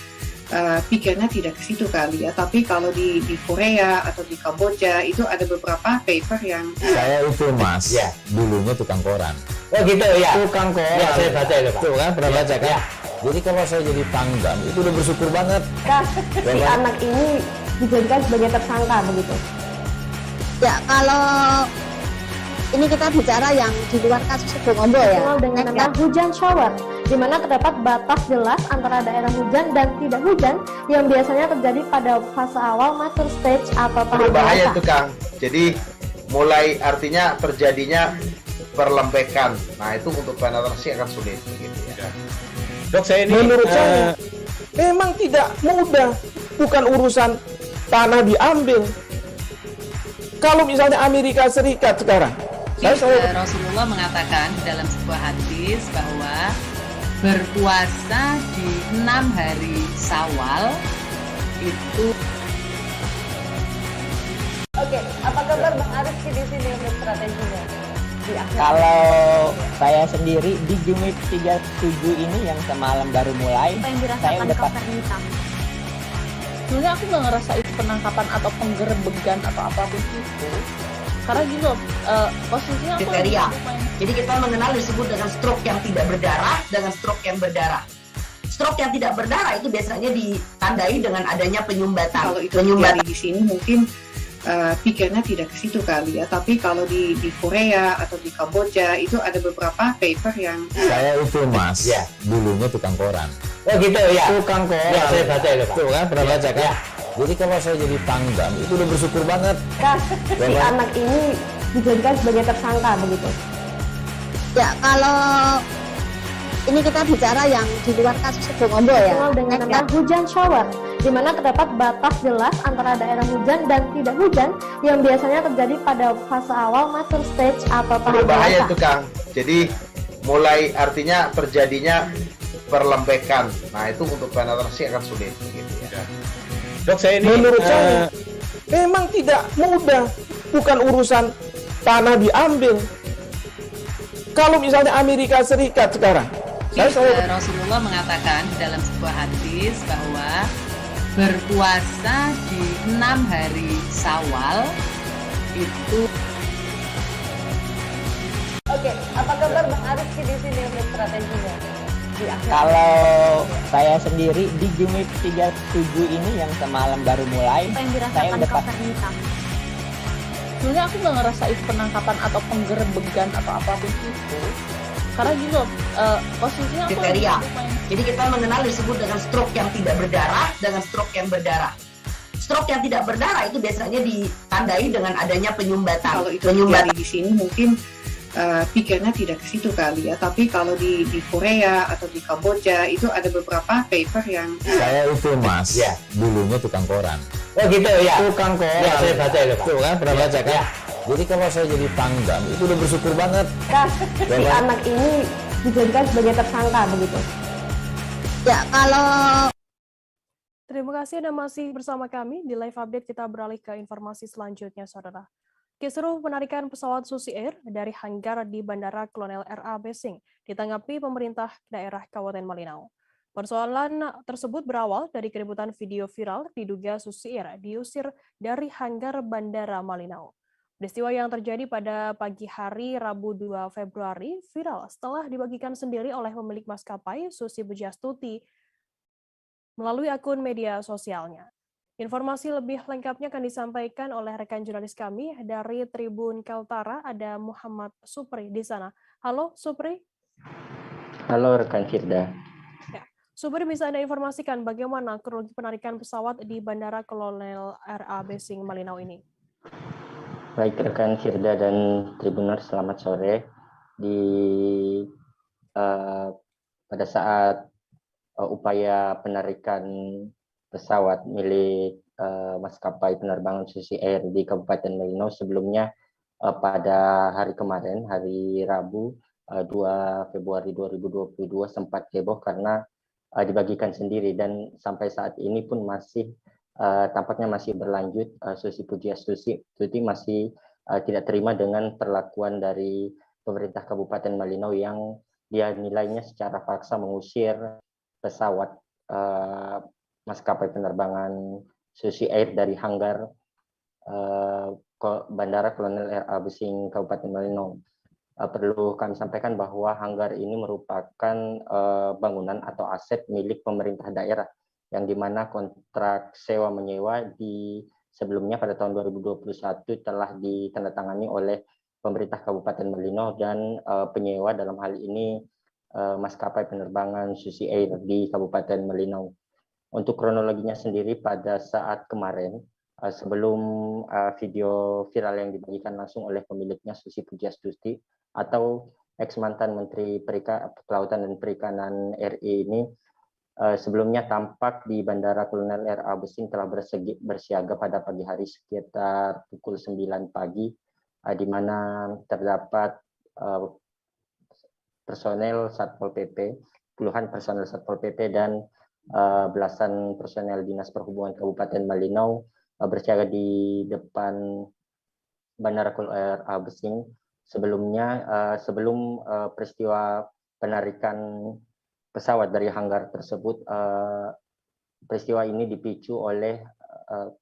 pikirnya tidak ke situ kali ya, tapi kalau di Korea atau di Kamboja itu ada beberapa paper yang saya itu mas, ya dulunya tukang koran. Oh gitu ya. Tukang koran. Ya saya baca itu Pak. Tuh kan pernah baca kan? Jadi kalau saya jadi tanggam itu udah bersyukur banget. Si anak ini dijadikan sebagai tersangka begitu. Ya kalau ini kita bicara yang di luar kasus Sebongombo ya. Dengan nama hujan shower, di mana terdapat batas jelas antara daerah hujan dan tidak hujan yang biasanya terjadi pada fase awal mature stage atau tahap berbahaya itu Kang. Jadi mulai artinya terjadinya perlembekan. Nah itu untuk penetrasi akan sulit gitu ya. Dok, saya ini menurut saya memang tidak mudah, bukan urusan tanah diambil. Kalau misalnya Amerika Serikat sekarang, Rasulullah mengatakan dalam sebuah hadis bahwa berpuasa di 6 hari Syawal itu. Oke, apa kabar Bang Ariski di sini untuk strateginya? Kalau saya sendiri di Jumip 37 ini yang semalam baru mulai, saya udah sebenarnya aku nggak ngerasa itu penangkapan atau penggerebegan atau apapun itu, karena gitu posisinya aku kriteria. Jadi kita mengenal disebut dengan stroke yang tidak berdarah dengan stroke yang berdarah. Stroke yang tidak berdarah itu biasanya ditandai dengan adanya penyumbatan. Kalau itu terjadi di sini mungkin pikirnya tidak ke situ kali ya, tapi kalau di Korea atau di Kamboja itu ada beberapa paper yang saya itu mas, ya dulunya tukang koran. Oh gitu ya. Tukang koran. Ya saya baca itu Pak. Tuh kan pernah baca kan? Jadi kalau saya jadi tanggam itu udah bersyukur banget. Si anak ini dijadikan sebagai tersangka begitu. Ya kalau ini kita bicara yang di luar kasus Sebongombo ya. Dengan nama hujan shower, di mana terdapat batas jelas antara daerah hujan dan tidak hujan yang biasanya terjadi pada fase awal mature stage atau tahap berbahaya itu Kang. Jadi mulai artinya terjadinya perlembekan. Nah itu untuk penetrasi akan sulit gitu ya. Dok, saya ini menurut saya memang tidak mudah, bukan urusan tanah diambil. Kalau misalnya Amerika Serikat sekarang, Rasulullah mengatakan dalam sebuah hadis bahwa berpuasa di 6 hari Syawal itu. Oke, apa kabar Bang Ariski di sini untuk strateginya? Kalau saya sendiri di Jumip 37 ini yang semalam baru mulai, saya udah sebenarnya aku nggak ngerasa itu penangkapan atau penggerebegan atau apapun itu, karena gitu posisinya aku kriteria. Jadi kita mengenal disebut dengan stroke yang tidak berdarah dengan stroke yang berdarah. Stroke yang tidak berdarah itu biasanya ditandai dengan adanya penyumbatan. Kalau itu terjadi di sini mungkin pikirnya tidak ke situ kali ya, tapi kalau di Korea atau di Kamboja itu ada beberapa paper yang saya itu mas, ya dulunya tukang koran. Oh gitu ya. Tukang koran. Ya saya baca itu Pak. Tuh kan pernah baca kan? Jadi kalau saya jadi tanggam itu udah bersyukur banget. Si anak ini dijadikan sebagai tersangka begitu. Ya kalau Terima kasih Anda masih bersama kami di Live Update. Kita beralih ke informasi selanjutnya, Saudara. Kisruh penarikan pesawat Susi Air dari hanggar di Bandara Kolonel R.A. Besing ditanggapi pemerintah daerah Kabupaten Malinau. Persoalan tersebut berawal dari keributan video viral diduga Susi Air diusir dari hanggar Bandara Malinau. Peristiwa yang terjadi pada pagi hari Rabu 2 Februari viral setelah dibagikan sendiri oleh pemilik maskapai Susi Pujiastuti melalui akun media sosialnya. Informasi lebih lengkapnya akan disampaikan oleh rekan jurnalis kami dari Tribun Kaltara, ada Muhammad Supri di sana. Halo Supri. Halo rekan Firda. Ya. Supri, bisa Anda informasikan bagaimana kronologi penarikan pesawat di Bandara Kolonel R.A. Besing Malinau ini? Baik rekan Firda dan Tribuners, selamat sore. Pada saat upaya penarikan pesawat milik maskapai penerbangan Susi Air di Kabupaten Malinau sebelumnya pada hari kemarin, hari Rabu 2 Februari 2022 sempat heboh karena dibagikan sendiri, dan sampai saat ini pun masih tampaknya masih berlanjut. Susi Pujiastuti masih tidak terima dengan perlakuan dari pemerintah Kabupaten Malinau yang dia nilainya secara paksa mengusir pesawat maskapai penerbangan Susi Air dari hanggar Bandara Kolonel R.A. Besing Kabupaten Malinau. Perlu kami sampaikan bahwa hanggar ini merupakan bangunan atau aset milik pemerintah daerah, yang dimana kontrak sewa menyewa di sebelumnya pada tahun 2021 telah ditandatangani oleh pemerintah Kabupaten Malinau dan penyewa dalam hal ini maskapai penerbangan Susi Air di Kabupaten Malinau. Untuk kronologinya sendiri, pada saat kemarin sebelum video viral yang dibagikan langsung oleh pemiliknya Susi Pujiastuti atau ex mantan Menteri Kelautan dan Perikanan RI ini sebelumnya tampak di Bandara Kolonel R.A. Besing telah bersiaga pada pagi hari sekitar pukul 9 pagi, di mana terdapat personel Satpol PP, puluhan personel Satpol PP dan belasan personel Dinas Perhubungan Kabupaten Malinau bersiaga di depan Bandara Kolonel R.A. Besing. Sebelumnya, sebelum peristiwa penarikan pesawat dari hanggar tersebut, peristiwa ini dipicu oleh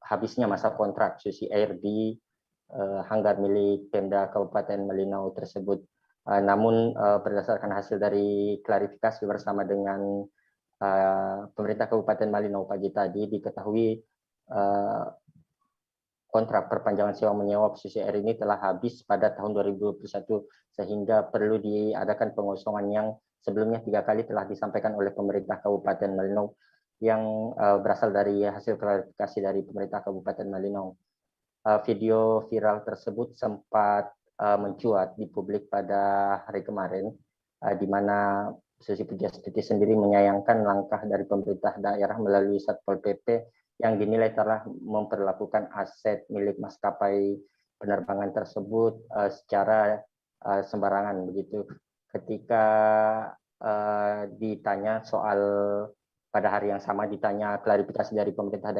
habisnya masa kontrak Susi Air di hanggar milik Pemda Kabupaten Malinau tersebut. Namun berdasarkan hasil dari klarifikasi bersama dengan pemerintah Kabupaten Malinau pagi tadi, diketahui kontrak perpanjangan sewa menyewa Susi Air ini telah habis pada tahun 2021, sehingga perlu diadakan pengosongan yang sebelumnya 3 kali telah disampaikan oleh pemerintah Kabupaten Malinau, yang berasal dari hasil klarifikasi dari pemerintah Kabupaten Malinau. Video viral tersebut sempat mencuat di publik pada hari kemarin, di mana Susi Pujiastuti sendiri menyayangkan langkah dari pemerintah daerah melalui Satpol PP yang dinilai telah memperlakukan aset milik maskapai penerbangan tersebut secara sembarangan begitu. Ketika ditanya soal, pada hari yang sama ditanya klarifikasi dari pemerintah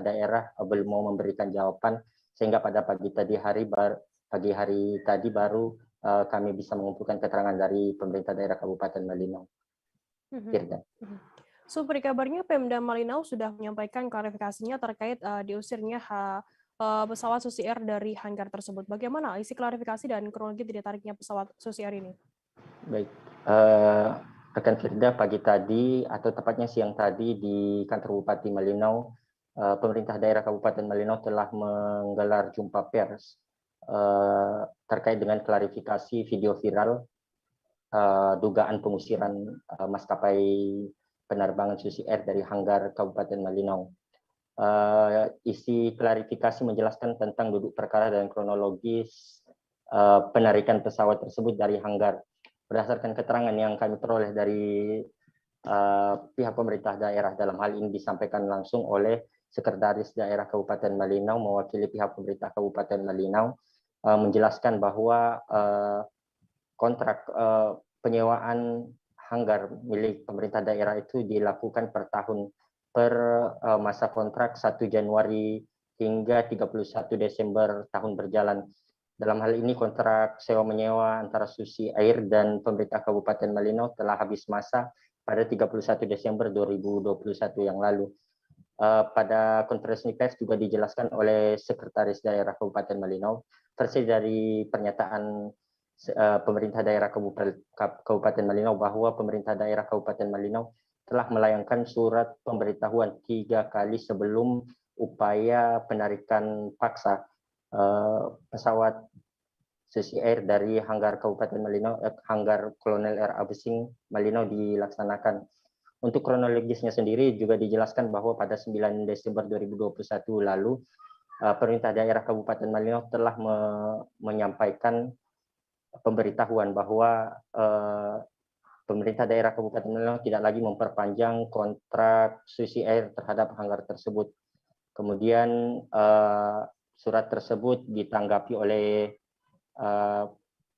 daerah belum mau memberikan jawaban, sehingga pada pagi hari tadi baru kami bisa mengumpulkan keterangan dari pemerintah daerah Kabupaten Malinau. Supri, kabarnya Pemda Malinau sudah menyampaikan klarifikasinya terkait diusirnya pesawat Susi Air dari hanggar tersebut. Bagaimana isi klarifikasi dan kronologi ditariknya pesawat Susi Air ini? Baik, rekan Firda, pagi tadi atau tepatnya siang tadi di kantor Bupati Malinau, pemerintah daerah Kabupaten Malinau telah menggelar jumpa pers terkait dengan klarifikasi video viral dugaan pengusiran maskapai penerbangan Susi Air dari hanggar Kabupaten Malinau. Isi klarifikasi menjelaskan tentang duduk perkara dan kronologis penarikan pesawat tersebut dari hanggar. Berdasarkan keterangan yang kami peroleh dari pihak pemerintah daerah, dalam hal ini disampaikan langsung oleh Sekretaris Daerah Kabupaten Malinau mewakili pihak pemerintah Kabupaten Malinau, menjelaskan bahwa kontrak penyewaan hanggar milik pemerintah daerah itu dilakukan per tahun, per masa kontrak 1 Januari hingga 31 Desember tahun berjalan. Dalam hal ini kontrak sewa menyewa antara Susi Air dan pemerintah Kabupaten Malinau telah habis masa pada 31 Desember 2021 yang lalu. pada konferensi pers juga dijelaskan oleh Sekretaris Daerah Kabupaten Malinau, versi dari pernyataan pemerintah daerah Kabupaten Malinau bahwa pemerintah daerah Kabupaten Malinau telah melayangkan surat pemberitahuan 3 kali sebelum upaya penarikan paksa pesawat Susi Air dari hanggar Kabupaten Malinau, hanggar Kolonel R. Abesing Malinau dilaksanakan. Untuk kronologisnya sendiri juga dijelaskan bahwa pada 9 Desember 2021 lalu, pemerintah daerah Kabupaten Malinau telah menyampaikan pemberitahuan bahwa pemerintah daerah Kabupaten Malinau tidak lagi memperpanjang kontrak Susi Air terhadap hanggar tersebut. Kemudian surat tersebut ditanggapi oleh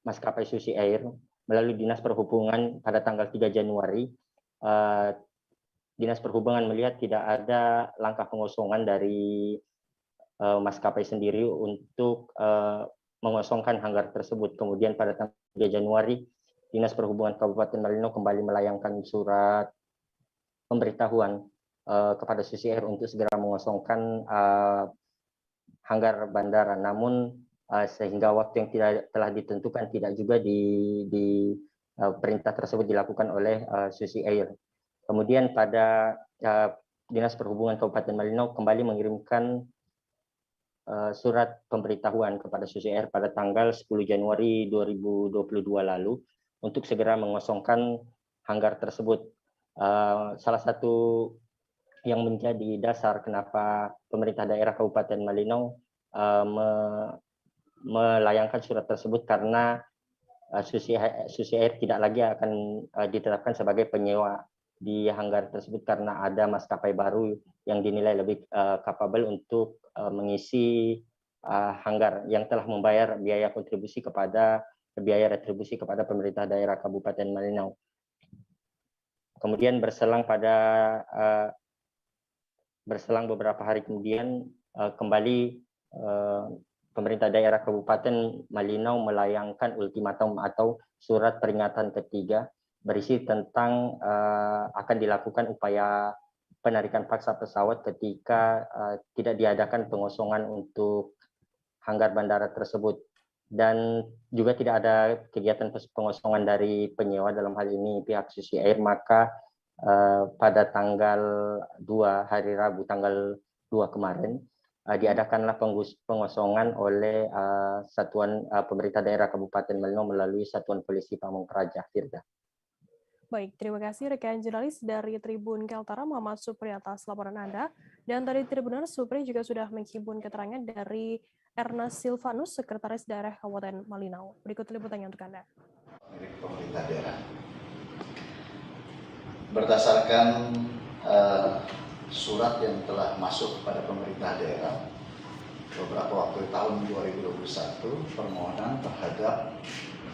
maskapai Susi Air melalui Dinas Perhubungan pada tanggal 3 Januari. Dinas Perhubungan melihat tidak ada langkah pengosongan dari maskapai sendiri untuk mengosongkan hanggar tersebut. Kemudian pada tanggal 3 Januari, Dinas Perhubungan Kabupaten Malinau kembali melayangkan surat pemberitahuan kepada Susi Air untuk segera mengosongkan hanggar bandara. Namun sehingga waktu yang telah ditentukan tidak juga di perintah tersebut dilakukan oleh Susi Air. Kemudian pada Dinas Perhubungan Kabupaten Malinau kembali mengirimkan surat pemberitahuan kepada Susi Air pada tanggal 10 Januari 2022 lalu untuk segera mengosongkan hanggar tersebut. Salah satu yang menjadi dasar kenapa pemerintah daerah Kabupaten Malinau melayangkan surat tersebut karena Susi Air tidak lagi akan ditetapkan sebagai penyewa di hanggar tersebut karena ada maskapai baru yang dinilai lebih kapabel untuk mengisi hanggar yang telah membayar biaya retribusi kepada pemerintah daerah Kabupaten Malinau. Kemudian berselang beberapa hari kemudian kembali pemerintah daerah Kabupaten Malinau melayangkan ultimatum atau surat peringatan ketiga berisi tentang akan dilakukan upaya penarikan paksa pesawat ketika tidak diadakan pengosongan untuk hanggar bandara tersebut. Dan juga tidak ada kegiatan pengosongan dari penyewa, dalam hal ini pihak Susi Air, maka pada tanggal 2 hari Rabu tanggal 2 kemarin diadakanlah pengosongan oleh Satuan Pemerintah Daerah Kabupaten Malinau melalui Satuan Polisi Pamong Praja. Firda. Baik, terima kasih rekan jurnalis dari Tribun Kaltara Muhammad Supri atas laporan Anda. Dan dari Tribuners, Supri juga sudah menghimpun keterangan dari Ernest Silvanus, Sekretaris Daerah Kabupaten Malinau. Berikut liputannya untuk Anda. Milik pemerintah daerah. Berdasarkan surat yang telah masuk pada pemerintah daerah beberapa waktu tahun 2021 permohonan terhadap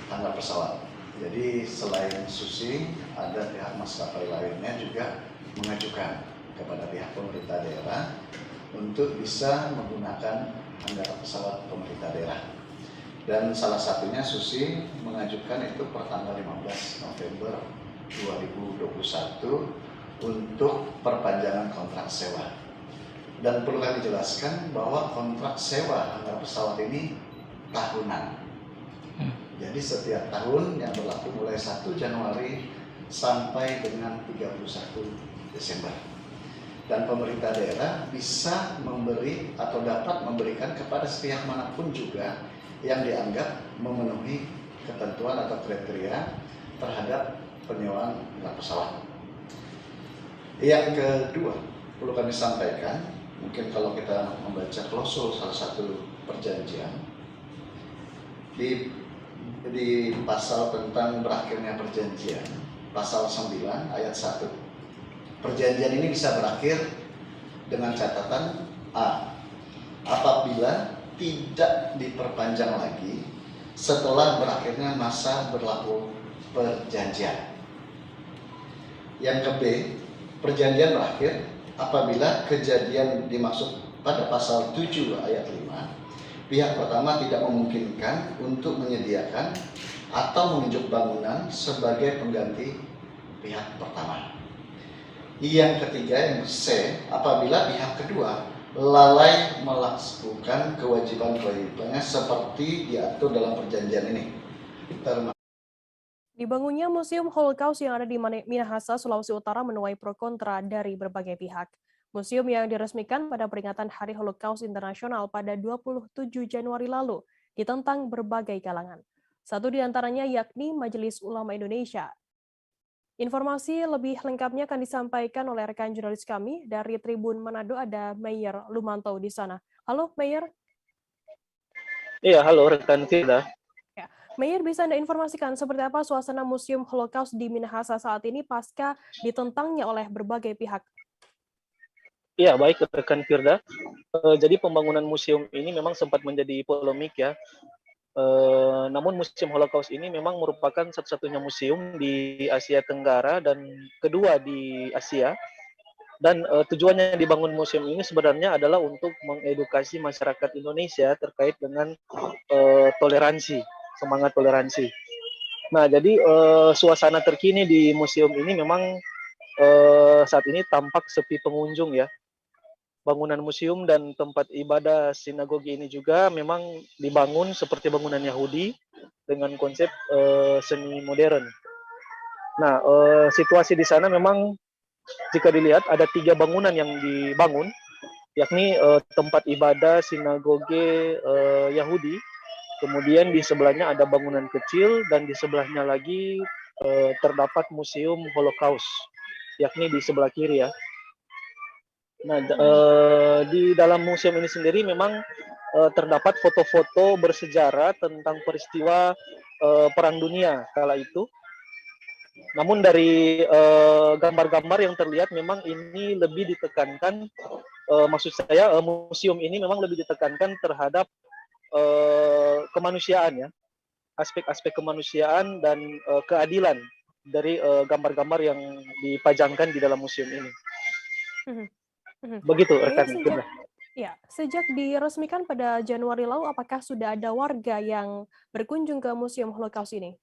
hanggar pesawat. Jadi selain Susi, ada pihak maskapai lainnya juga mengajukan kepada pihak pemerintah daerah untuk bisa menggunakan hanggar pesawat pemerintah daerah. Dan salah satunya Susi mengajukan itu per tanggal 15 November 2021 untuk perpanjangan kontrak sewa. Dan perlu kami jelaskan bahwa kontrak sewa hanggar pesawat ini tahunan. Jadi setiap tahun yang berlaku mulai 1 Januari sampai dengan 31 Desember. Dan pemerintah daerah bisa memberi atau dapat memberikan kepada sepihak manapun juga yang dianggap memenuhi ketentuan atau kriteria terhadap penyewaan hanggar pesawat. Yang kedua, perlu kami sampaikan, mungkin kalau kita membaca klausul salah satu perjanjian, di pasal tentang berakhirnya perjanjian, pasal 9 ayat 1. Perjanjian ini bisa berakhir dengan catatan A. Apabila tidak diperpanjang lagi setelah berakhirnya masa berlaku perjanjian. Yang ke B, perjanjian berakhir apabila kejadian dimaksud pada pasal 7 ayat 5, pihak pertama tidak memungkinkan untuk menyediakan atau menunjuk bangunan sebagai pengganti pihak pertama. Yang ketiga, yang C, apabila pihak kedua lalai melakukan kewajiban-kewajibannya seperti diatur dalam perjanjian ini. Dibangunnya Museum Holocaust yang ada di Minahasa, Sulawesi Utara menuai pro kontra dari berbagai pihak. Museum yang diresmikan pada peringatan Hari Holocaust Internasional pada 27 Januari lalu ditentang berbagai kalangan. Satu di antaranya yakni Majelis Ulama Indonesia. Informasi lebih lengkapnya akan disampaikan oleh rekan jurnalis kami dari Tribun Manado, ada Mayer Lumanto di sana. Halo Mayer. Iya, halo rekan Firda. Ya. Mayer, bisa Anda informasikan seperti apa suasana Museum Holocaust di Minahasa saat ini pasca ditentangnya oleh berbagai pihak? Iya, baik rekan Firda. Jadi pembangunan museum ini memang sempat menjadi polemik ya. Namun Museum Holocaust ini memang merupakan satu-satunya museum di Asia Tenggara dan kedua di Asia. Dan tujuannya dibangun museum ini sebenarnya adalah untuk mengedukasi masyarakat Indonesia terkait dengan toleransi, semangat toleransi. Nah, jadi suasana terkini di museum ini memang saat ini tampak sepi pengunjung ya. Bangunan museum dan tempat ibadah sinagogi ini juga memang dibangun seperti bangunan Yahudi dengan konsep semi modern. Nah, situasi di sana memang jika dilihat ada 3 bangunan yang dibangun, yakni tempat ibadah sinagoge Yahudi, kemudian di sebelahnya ada bangunan kecil dan di sebelahnya lagi terdapat Museum Holocaust, yakni di sebelah kiri ya. Nah, di dalam museum ini sendiri memang terdapat foto-foto bersejarah tentang peristiwa Perang Dunia kala itu. Namun dari gambar-gambar yang terlihat memang ini lebih ditekankan, maksud saya museum ini memang lebih ditekankan terhadap kemanusiaan ya, aspek-aspek kemanusiaan dan keadilan dari gambar-gambar yang dipajangkan di dalam museum ini. Begitu rekan. Sejak diresmikan pada Januari lalu, apakah sudah ada warga yang berkunjung ke Museum Holocaust ini?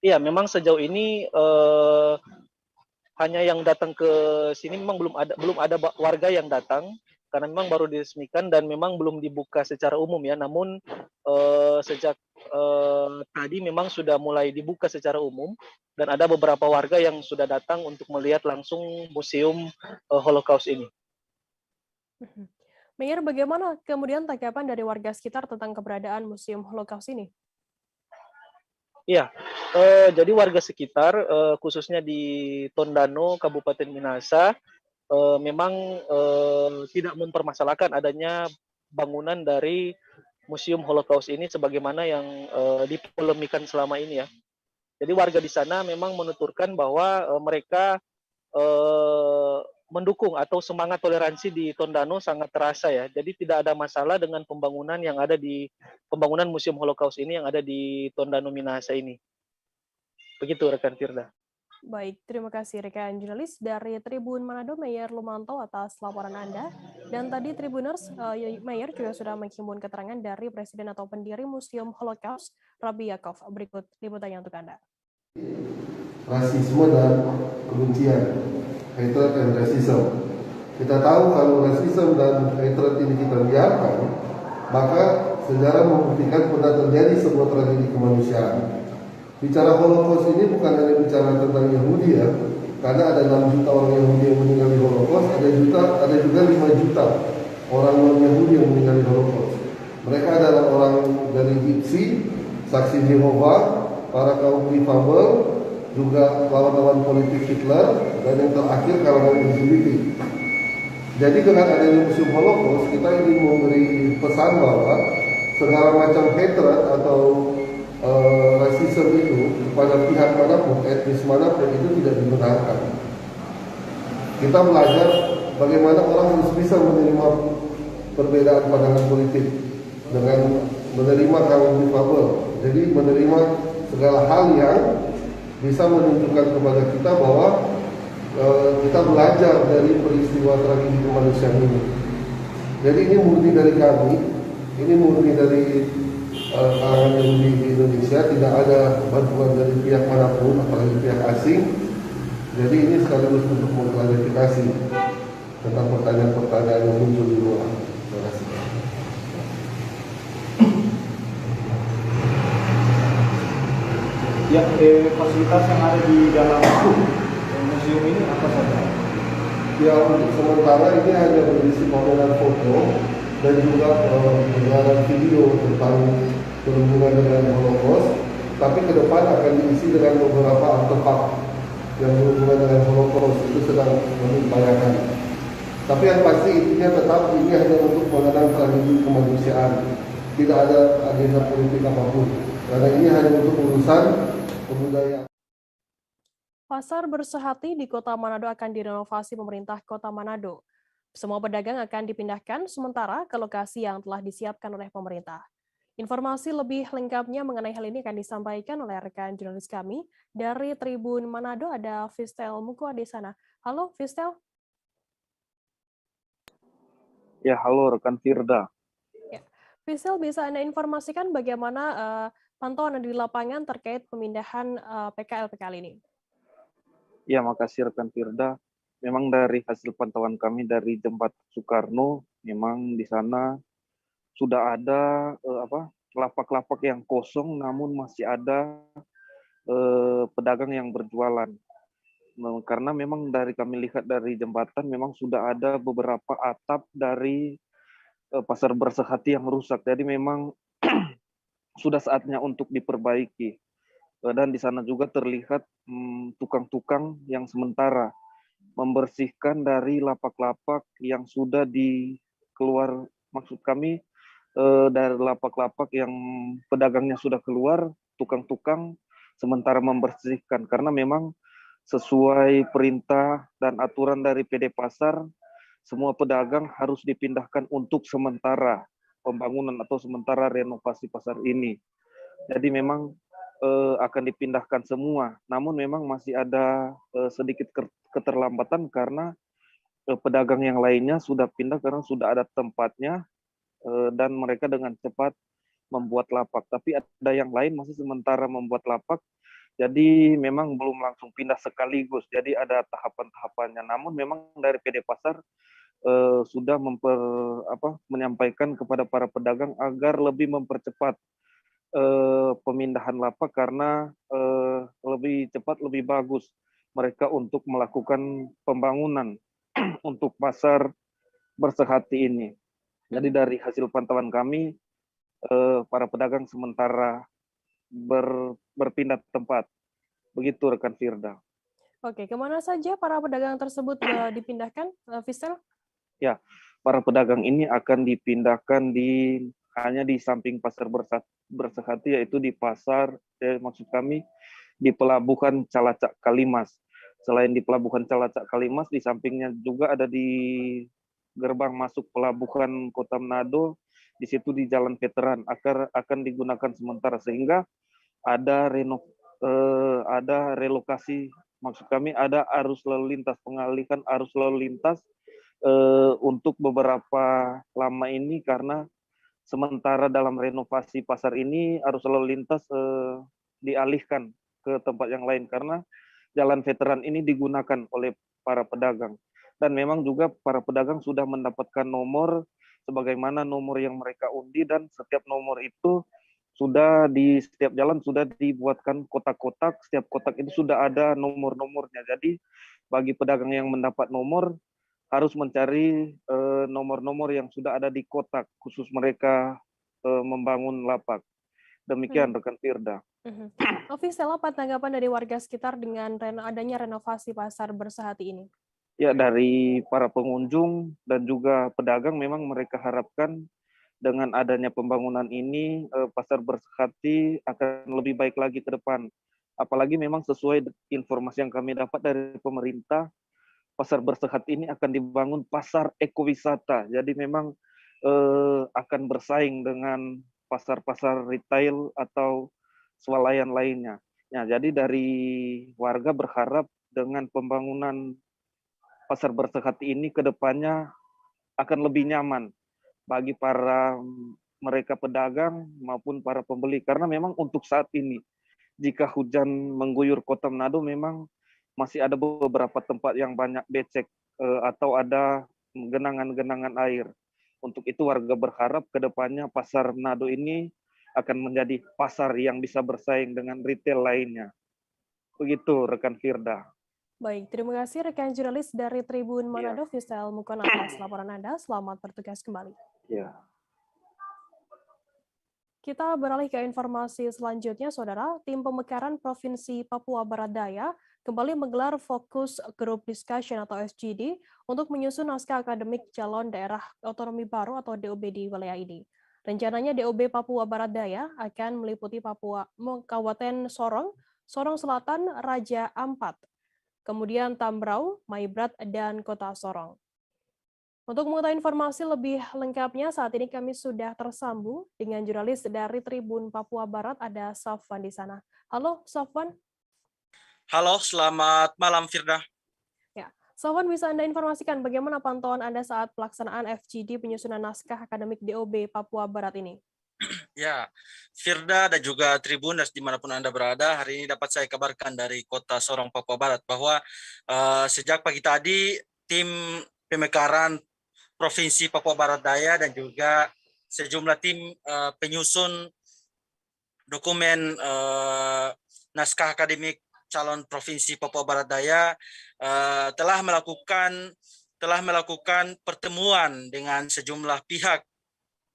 Iya, memang sejauh ini hanya yang datang ke sini memang belum ada warga yang datang karena memang baru diresmikan dan memang belum dibuka secara umum ya. Namun sejak tadi memang sudah mulai dibuka secara umum dan ada beberapa warga yang sudah datang untuk melihat langsung Museum Holocaust ini. Mayer, bagaimana kemudian tanggapan dari warga sekitar tentang keberadaan Museum Holocaust ini? Iya, jadi warga sekitar khususnya di Tondano, Kabupaten Minahasa, memang tidak mempermasalahkan adanya bangunan dari Museum Holocaust ini sebagaimana yang dipolemikan selama ini ya. Jadi warga di sana memang menuturkan bahwa mereka mendukung atau semangat toleransi di Tondano sangat terasa ya. Jadi tidak ada masalah dengan pembangunan yang ada di pembangunan Museum Holocaust ini yang ada di Tondano Minahasa ini. Begitu rekan Firda. Baik, terima kasih rekan jurnalis dari Tribun Manado, Mayer Lumanto atas laporan Anda. Dan tadi Tribuners, Mayer juga sudah menghimpun keterangan dari Presiden atau pendiri Museum Holocaust, Rabbi Yaakov. Berikut liputannya untuk Anda. Rasisme dan kebencian, hatred and racism. Kita tahu kalau rasisme dan hatred ini kita biarkan, maka sejarah membuktikan pernah terjadi sebuah tragedi kemanusiaan. Bicara Holocaust ini bukan hanya bicara tentang Yahudi ya, karena ada 6 juta orang Yahudi yang meninggal di Holocaust, ada juga 5 juta orang non-Yahudi yang meninggal di Holocaust. Mereka adalah orang dari Gypsy, saksi Jehovah, para kaum difabel, juga lawan-lawan politik Hitler, dan yang terakhir kalangan LGBT. Jadi dengan adanya Museum Holocaust, kita ingin memberi pesan bahwa segala macam hatred atau rasisme itu kepada pihak manapun, etnis manapun itu tidak dibenarkan. Kita belajar bagaimana orang harus bisa menerima perbedaan pandangan politik dengan menerima kaum difabel. Jadi menerima segala hal yang bisa menunjukkan kepada kita bahwa kita belajar dari peristiwa tragedi kemanusiaan ini. Jadi ini murni dari kami, ini murni dari kalangan Yahudi di Indonesia, tidak ada bantuan dari pihak manapun, apalagi pihak asing. Jadi ini sekaligus untuk mengklarifikasi tentang pertanyaan-pertanyaan yang muncul di luar. Terima kasih. Ya, fasilitas yang ada di dalam museum ini apa saja? Ya, untuk sementara ini hanya berisi pameran foto dan juga pengenalan video tentang berhubungan dengan Holocaust, tapi ke depan akan diisi dengan beberapa artefak yang berhubungan dengan Holocaust, itu sedang diupayakan. Tapi yang pasti intinya tetap ini hanya untuk mengenang tragedi kemanusiaan, tidak ada agenda politik apapun, karena ini hanya untuk urusan kebudayaan. Pasar Bersehati di Kota Manado akan direnovasi pemerintah Kota Manado. Semua pedagang akan dipindahkan sementara ke lokasi yang telah disiapkan oleh pemerintah. Informasi lebih lengkapnya mengenai hal ini akan disampaikan oleh rekan jurnalis kami dari Tribun Manado, ada Fistel Mukoa di sana. Halo Fistel. Ya, halo rekan Firda. Ya. Fistel, bisa Anda informasikan bagaimana pantauan di lapangan terkait pemindahan PKL-PKL ini? Ya, makasih rekan Firda. Memang dari hasil pantauan kami dari Jembatan Soekarno, memang di sana sudah ada lapak-lapak yang kosong, namun masih ada pedagang yang berjualan. Karena memang dari kami lihat dari jembatan, memang sudah ada beberapa atap dari Pasar Bersehati yang rusak. Jadi memang sudah saatnya untuk diperbaiki. Dan di sana juga terlihat tukang-tukang yang sementara membersihkan dari lapak-lapak yang sudah dikeluar, maksud kami dari lapak-lapak yang pedagangnya sudah keluar, tukang-tukang sementara membersihkan, karena memang sesuai perintah dan aturan dari PD Pasar, semua pedagang harus dipindahkan untuk sementara pembangunan atau sementara renovasi pasar ini. Jadi memang akan dipindahkan semua, namun memang masih ada sedikit keterlambatan karena pedagang yang lainnya sudah pindah karena sudah ada tempatnya dan mereka dengan cepat membuat lapak. Tapi ada yang lain masih sementara membuat lapak, jadi memang belum langsung pindah sekaligus. Jadi ada tahapan-tahapannya. Namun memang dari PD Pasar sudah menyampaikan kepada para pedagang agar lebih mempercepat pemindahan lapak karena lebih cepat lebih bagus mereka untuk melakukan pembangunan untuk Pasar Bersehati ini. Jadi dari hasil pantauan kami para pedagang sementara berpindah tempat. Begitu rekan Firda. Oke, kemana saja para pedagang tersebut dipindahkan, Fistel? Ya, para pedagang ini akan dipindahkan hanya di samping Pasar Bersehati, yaitu di pasar, maksud kami di Pelabuhan Calacak Kalimas. Selain di Pelabuhan Calacak Kalimas, di sampingnya juga ada di gerbang masuk Pelabuhan Kota Manado, di situ di Jalan Veteran akan digunakan sementara, sehingga ada relokasi, maksud kami ada arus lalu lintas, pengalihan arus lalu lintas untuk beberapa lama ini, karena sementara dalam renovasi pasar ini arus lalu lintas dialihkan ke tempat yang lain karena Jalan Veteran ini digunakan oleh para pedagang. Dan memang juga para pedagang sudah mendapatkan nomor sebagaimana nomor yang mereka undi, dan setiap nomor itu sudah di setiap jalan sudah dibuatkan kotak-kotak, setiap kotak itu sudah ada nomor-nomornya. Jadi bagi pedagang yang mendapat nomor harus mencari nomor-nomor yang sudah ada di kotak khusus mereka membangun lapak. Demikian rekan Firda. Fistel, apa tanggapan dari warga sekitar dengan adanya renovasi Pasar Bersehati ini? Ya, dari para pengunjung dan juga pedagang memang mereka harapkan dengan adanya pembangunan ini Pasar Bersehati akan lebih baik lagi ke depan. Apalagi memang sesuai informasi yang kami dapat dari pemerintah, Pasar Bersehati ini akan dibangun pasar ekowisata. Jadi memang akan bersaing dengan pasar-pasar retail atau swalayan lainnya. Ya, jadi dari warga berharap dengan pembangunan Pasar Bersehati ini ke depannya akan lebih nyaman bagi para mereka pedagang maupun para pembeli. Karena memang untuk saat ini, jika hujan mengguyur Kota Manado, memang masih ada beberapa tempat yang banyak becek atau ada genangan-genangan air. Untuk itu warga berharap ke depannya pasar Manado ini akan menjadi pasar yang bisa bersaing dengan retail lainnya. Begitu rekan Firda. Baik, terima kasih rekan jurnalis dari Tribun Manado, Fisael Mukon atas laporan Anda. Selamat bertugas kembali. Ya. Kita beralih ke informasi selanjutnya, Saudara. Tim Pemekaran Provinsi Papua Barat Daya kembali menggelar Fokus Group Discussion atau FGD untuk menyusun naskah akademik calon daerah otonomi baru atau DOB di wilayah ini. Rencananya DOB Papua Barat Daya akan meliputi Kabupaten Sorong, Sorong Selatan, Raja Ampat, kemudian Tambrau, Maibrat, dan Kota Sorong. Untuk mengetahui informasi lebih lengkapnya, saat ini kami sudah tersambung dengan jurnalis dari Tribun Papua Barat, ada Safwan di sana. Halo, Safwan. Halo, selamat malam, Firda. Ya, Safwan, bisa Anda informasikan bagaimana pantauan Anda saat pelaksanaan FGD penyusunan naskah akademik DOB Papua Barat ini? Ya, Firda dan juga Tribuners dimanapun Anda berada, hari ini dapat saya kabarkan dari Kota Sorong, Papua Barat, bahwa sejak pagi tadi, tim pemekaran Provinsi Papua Barat Daya dan juga sejumlah tim penyusun dokumen naskah akademik calon Provinsi Papua Barat Daya telah melakukan pertemuan dengan sejumlah pihak,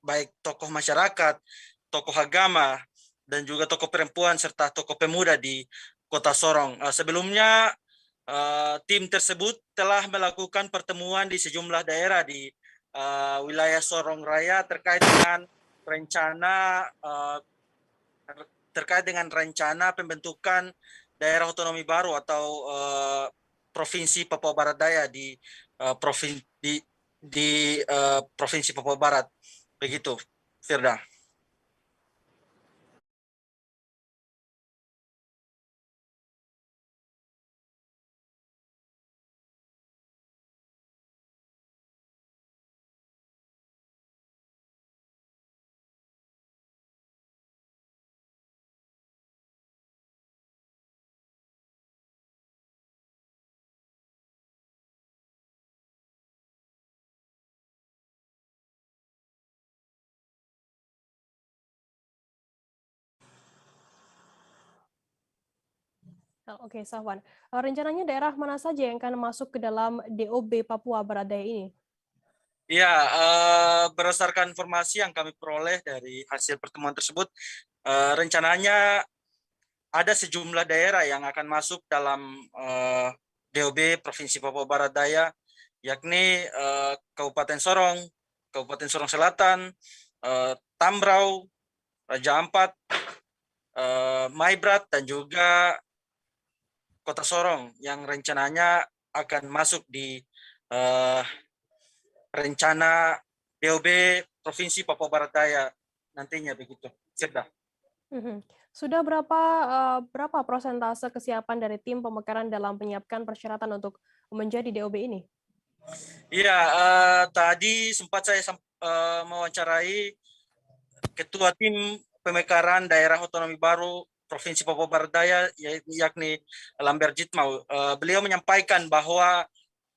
baik tokoh masyarakat, tokoh agama, dan juga tokoh perempuan serta tokoh pemuda di Kota Sorong. Sebelumnya tim tersebut telah melakukan pertemuan di sejumlah daerah di wilayah Sorong Raya terkait dengan rencana pembentukan daerah otonomi baru atau Provinsi Papua Barat Daya di Provinsi Papua Barat. Begitu, Firda. Oke, Safwan. Rencananya daerah mana saja yang akan masuk ke dalam DOB Papua Barat Daya ini? Ya, berdasarkan informasi yang kami peroleh dari hasil pertemuan tersebut, rencananya ada sejumlah daerah yang akan masuk dalam DOB Provinsi Papua Barat Daya, yakni Kabupaten Sorong, Kabupaten Sorong Selatan, Tambrau, Raja Ampat, Maibrat, dan juga Kota Sorong yang rencananya akan masuk di rencana DOB Provinsi Papua Barat Daya nantinya, begitu. Sudah berapa persentase kesiapan dari tim pemekaran dalam menyiapkan persyaratan untuk menjadi DOB ini? Iya, tadi sempat saya mewawancarai Ketua Tim Pemekaran Daerah Otonomi Baru Provinsi Papua Barat Daya, yakni Lambert Jitmau. Beliau menyampaikan bahwa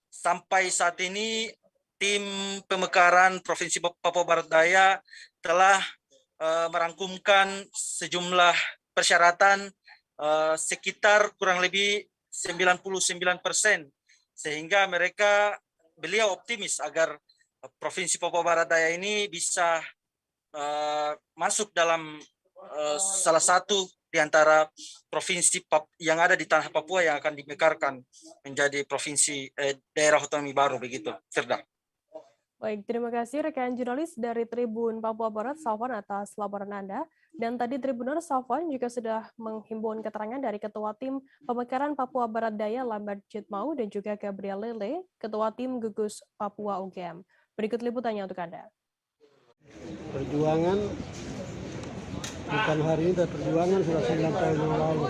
sampai saat ini tim pemekaran Provinsi Papua Barat Daya telah merangkumkan sejumlah persyaratan sekitar kurang lebih 99%, sehingga beliau optimis agar Provinsi Papua Barat Daya ini bisa masuk dalam salah satu di antara provinsi yang ada di tanah Papua yang akan dimekarkan menjadi provinsi daerah otonomi baru, begitu, Firda. Baik, terima kasih rekan jurnalis dari Tribun Papua Barat, Safwan, atas laporan Anda. Dan tadi Tribuner Safwan juga sudah menghimpun keterangan dari Ketua Tim Pemekaran Papua Barat Daya Lambert Jitmau dan juga Gabriel Lele, Ketua Tim Gugus Papua UGM. Berikut liputannya untuk Anda. Perjuangan bukan hari ini, tapi perjuangan sudah 9 tahun yang lalu.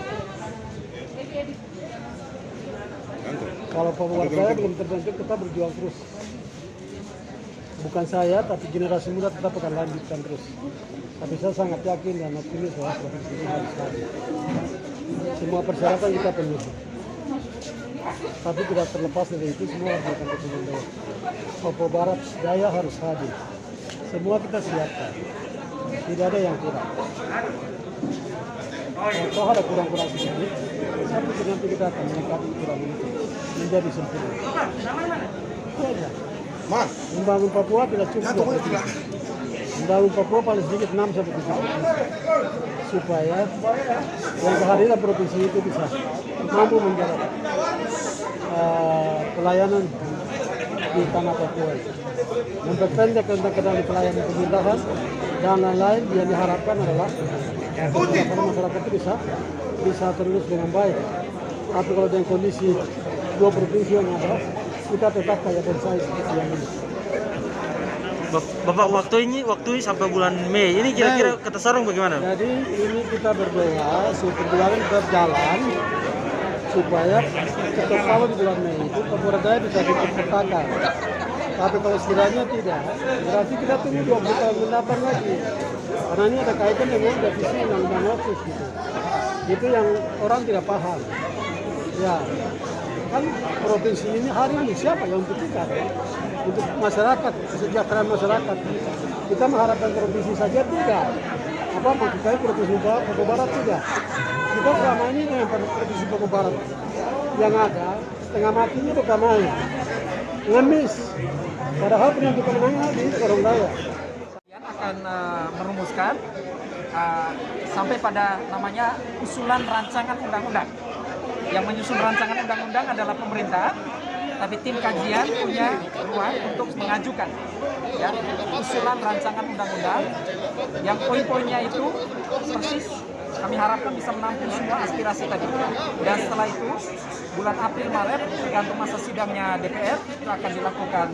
Kalau Papua Barat Daya belum terbentuk, kita berjuang terus. Bukan saya, tapi generasi muda tetap akan lanjutkan terus. Tapi saya sangat yakin dan optimis bahwa provinsi ini harus sekali. Semua persyaratan kita penuhi. Tapi tidak terlepas dari itu semua harus akan ketemu. Papua Barat Daya harus hadir. Semua kita siapkan. Tidak ada yang kurang. Kalau ada kurang-kurang sedikit, tapi nanti kita akan melengkapi kurang itu menjadi sempurna. Itu aja. Membangun Papua tidak cukup. Membangun Papua paling sedikit 6 sampai 7 supaya yang kehadiran provinsi itu bisa mampu menjaga pelayanan di tanah Papua, memperpendek kendali pelayanan pemerintahan dan lain-lain. Yang diharapkan adalah masyarakat itu bisa terurus dengan baik. Tapi kalau dengan kondisi 2 provinsi yang ada, kita tetap kayak bonsai seperti yang ini. Bapak, waktu ini sampai bulan Mei ini kira-kira kata sarung bagaimana? Jadi ini kita berdoa supaya berjalan supaya kalau di bulan Mei itu Papua Daya bisa dipetakan. Tapi kalau sekiranya tidak, berarti kita tunggu 20 tahun mendatang lagi. Karena ini ada kaitan dengan revisi undang-undang otsus gitu. Itu yang orang tidak paham. Ya, kan provinsi ini hari ini siapa yang membutuhkan? Untuk masyarakat, kesejahteraan masyarakat. Kita mengharapkan provinsi saja tidak. Apa maksudnya provinsi Papua Barat tidak. Kita selama ini dengan provinsi Papua Barat yang ada setengah matinya itu kamanya ngemis. Padahal penentu kemenangan di Sorong Daya. Akan merumuskan sampai pada namanya usulan rancangan undang-undang. Yang menyusun rancangan undang-undang adalah pemerintah, tapi tim kajian punya ruang untuk mengajukan ya usulan rancangan undang-undang yang poin-poinnya itu persis kami harapkan bisa menampung semua aspirasi tadi. Dan setelah itu bulan April Maret tergantung masa sidangnya DPR itu akan dilakukan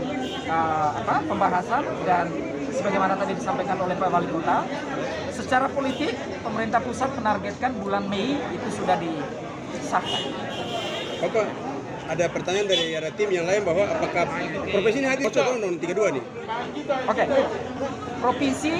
pembahasan, dan sebagaimana tadi disampaikan oleh Pak Wali Kota, secara politik pemerintah pusat menargetkan bulan Mei itu sudah disahkan. Bapak, ada pertanyaan dari tim yang lain bahwa apakah provinsi ini hadir atau Undang-Undang 32 nih? Oke. Provinsi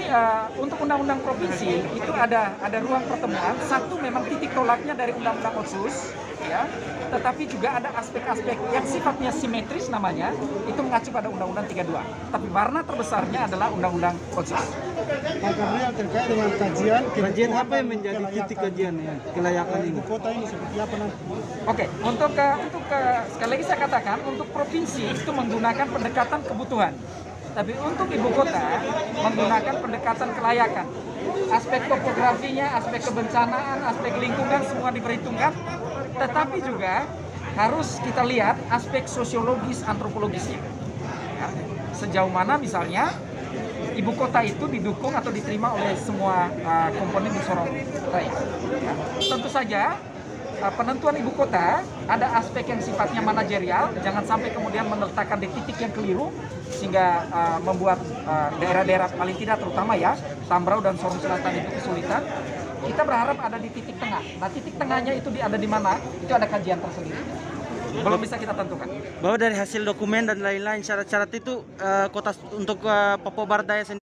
untuk undang-undang provinsi itu ada ruang pertemuan. Satu memang titik tolaknya dari undang-undang otsus, ya. Tetapi juga ada aspek-aspek yang sifatnya simetris namanya, itu mengacu pada undang-undang 32. Tapi warna terbesarnya adalah undang-undang otsus. Karena terkait dengan kajian apa yang menjadi titik kajian ya, kelayakan ini? Kota ini seperti apa nanti? Oke, untuk sekali lagi saya katakan untuk provinsi itu menggunakan pendekatan kebutuhan. Tapi untuk ibu kota menggunakan pendekatan kelayakan. Aspek topografinya, aspek kebencanaan, aspek lingkungan semua diperhitungkan. Tetapi juga harus kita lihat aspek sosiologis antropologisnya. Ya, sejauh mana misalnya ibu kota itu didukung atau diterima oleh semua komponen di Sorong Raya. Ya, tentu saja penentuan ibu kota ada aspek yang sifatnya manajerial, jangan sampai kemudian meletakkan di titik yang keliru sehingga membuat daerah-daerah paling tidak terutama ya Tambrau dan Sorong Selatan itu kesulitan. Kita berharap ada di titik tengah. Nah, titik tengahnya itu ada di mana? Itu ada kajian tersendiri. Belum bisa kita tentukan. Bahwa dari hasil dokumen dan lain-lain syarat-syarat itu kota untuk Papua Barat Daya sendiri.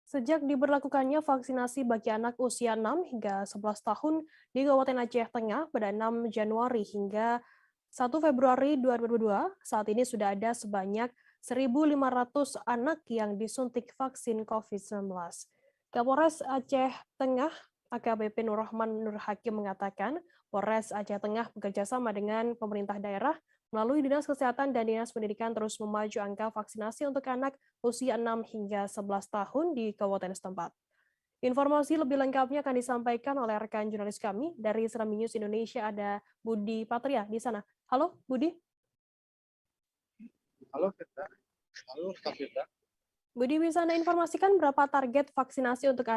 Sejak diberlakukannya vaksinasi bagi anak usia 6 hingga 11 tahun di Kabupaten Aceh Tengah pada 6 Januari hingga 1 Februari 2022, saat ini sudah ada sebanyak 1.500 anak yang disuntik vaksin COVID-19. Kapolres Aceh Tengah, AKBP Nur Rahman Nur Hakim mengatakan, Polres Aceh Tengah bekerjasama dengan pemerintah daerah melalui Dinas Kesehatan dan Dinas Pendidikan terus memaju angka vaksinasi untuk anak usia 6 hingga 11 tahun di kabupaten setempat. Informasi lebih lengkapnya akan disampaikan oleh rekan jurnalis kami dari Serambi News Indonesia, ada Budi Patria di sana. Halo, Budi. Halo, Firda. Halo, Kak Firda. Budi, bisa Anda informasikan berapa target vaksinasi untuk anak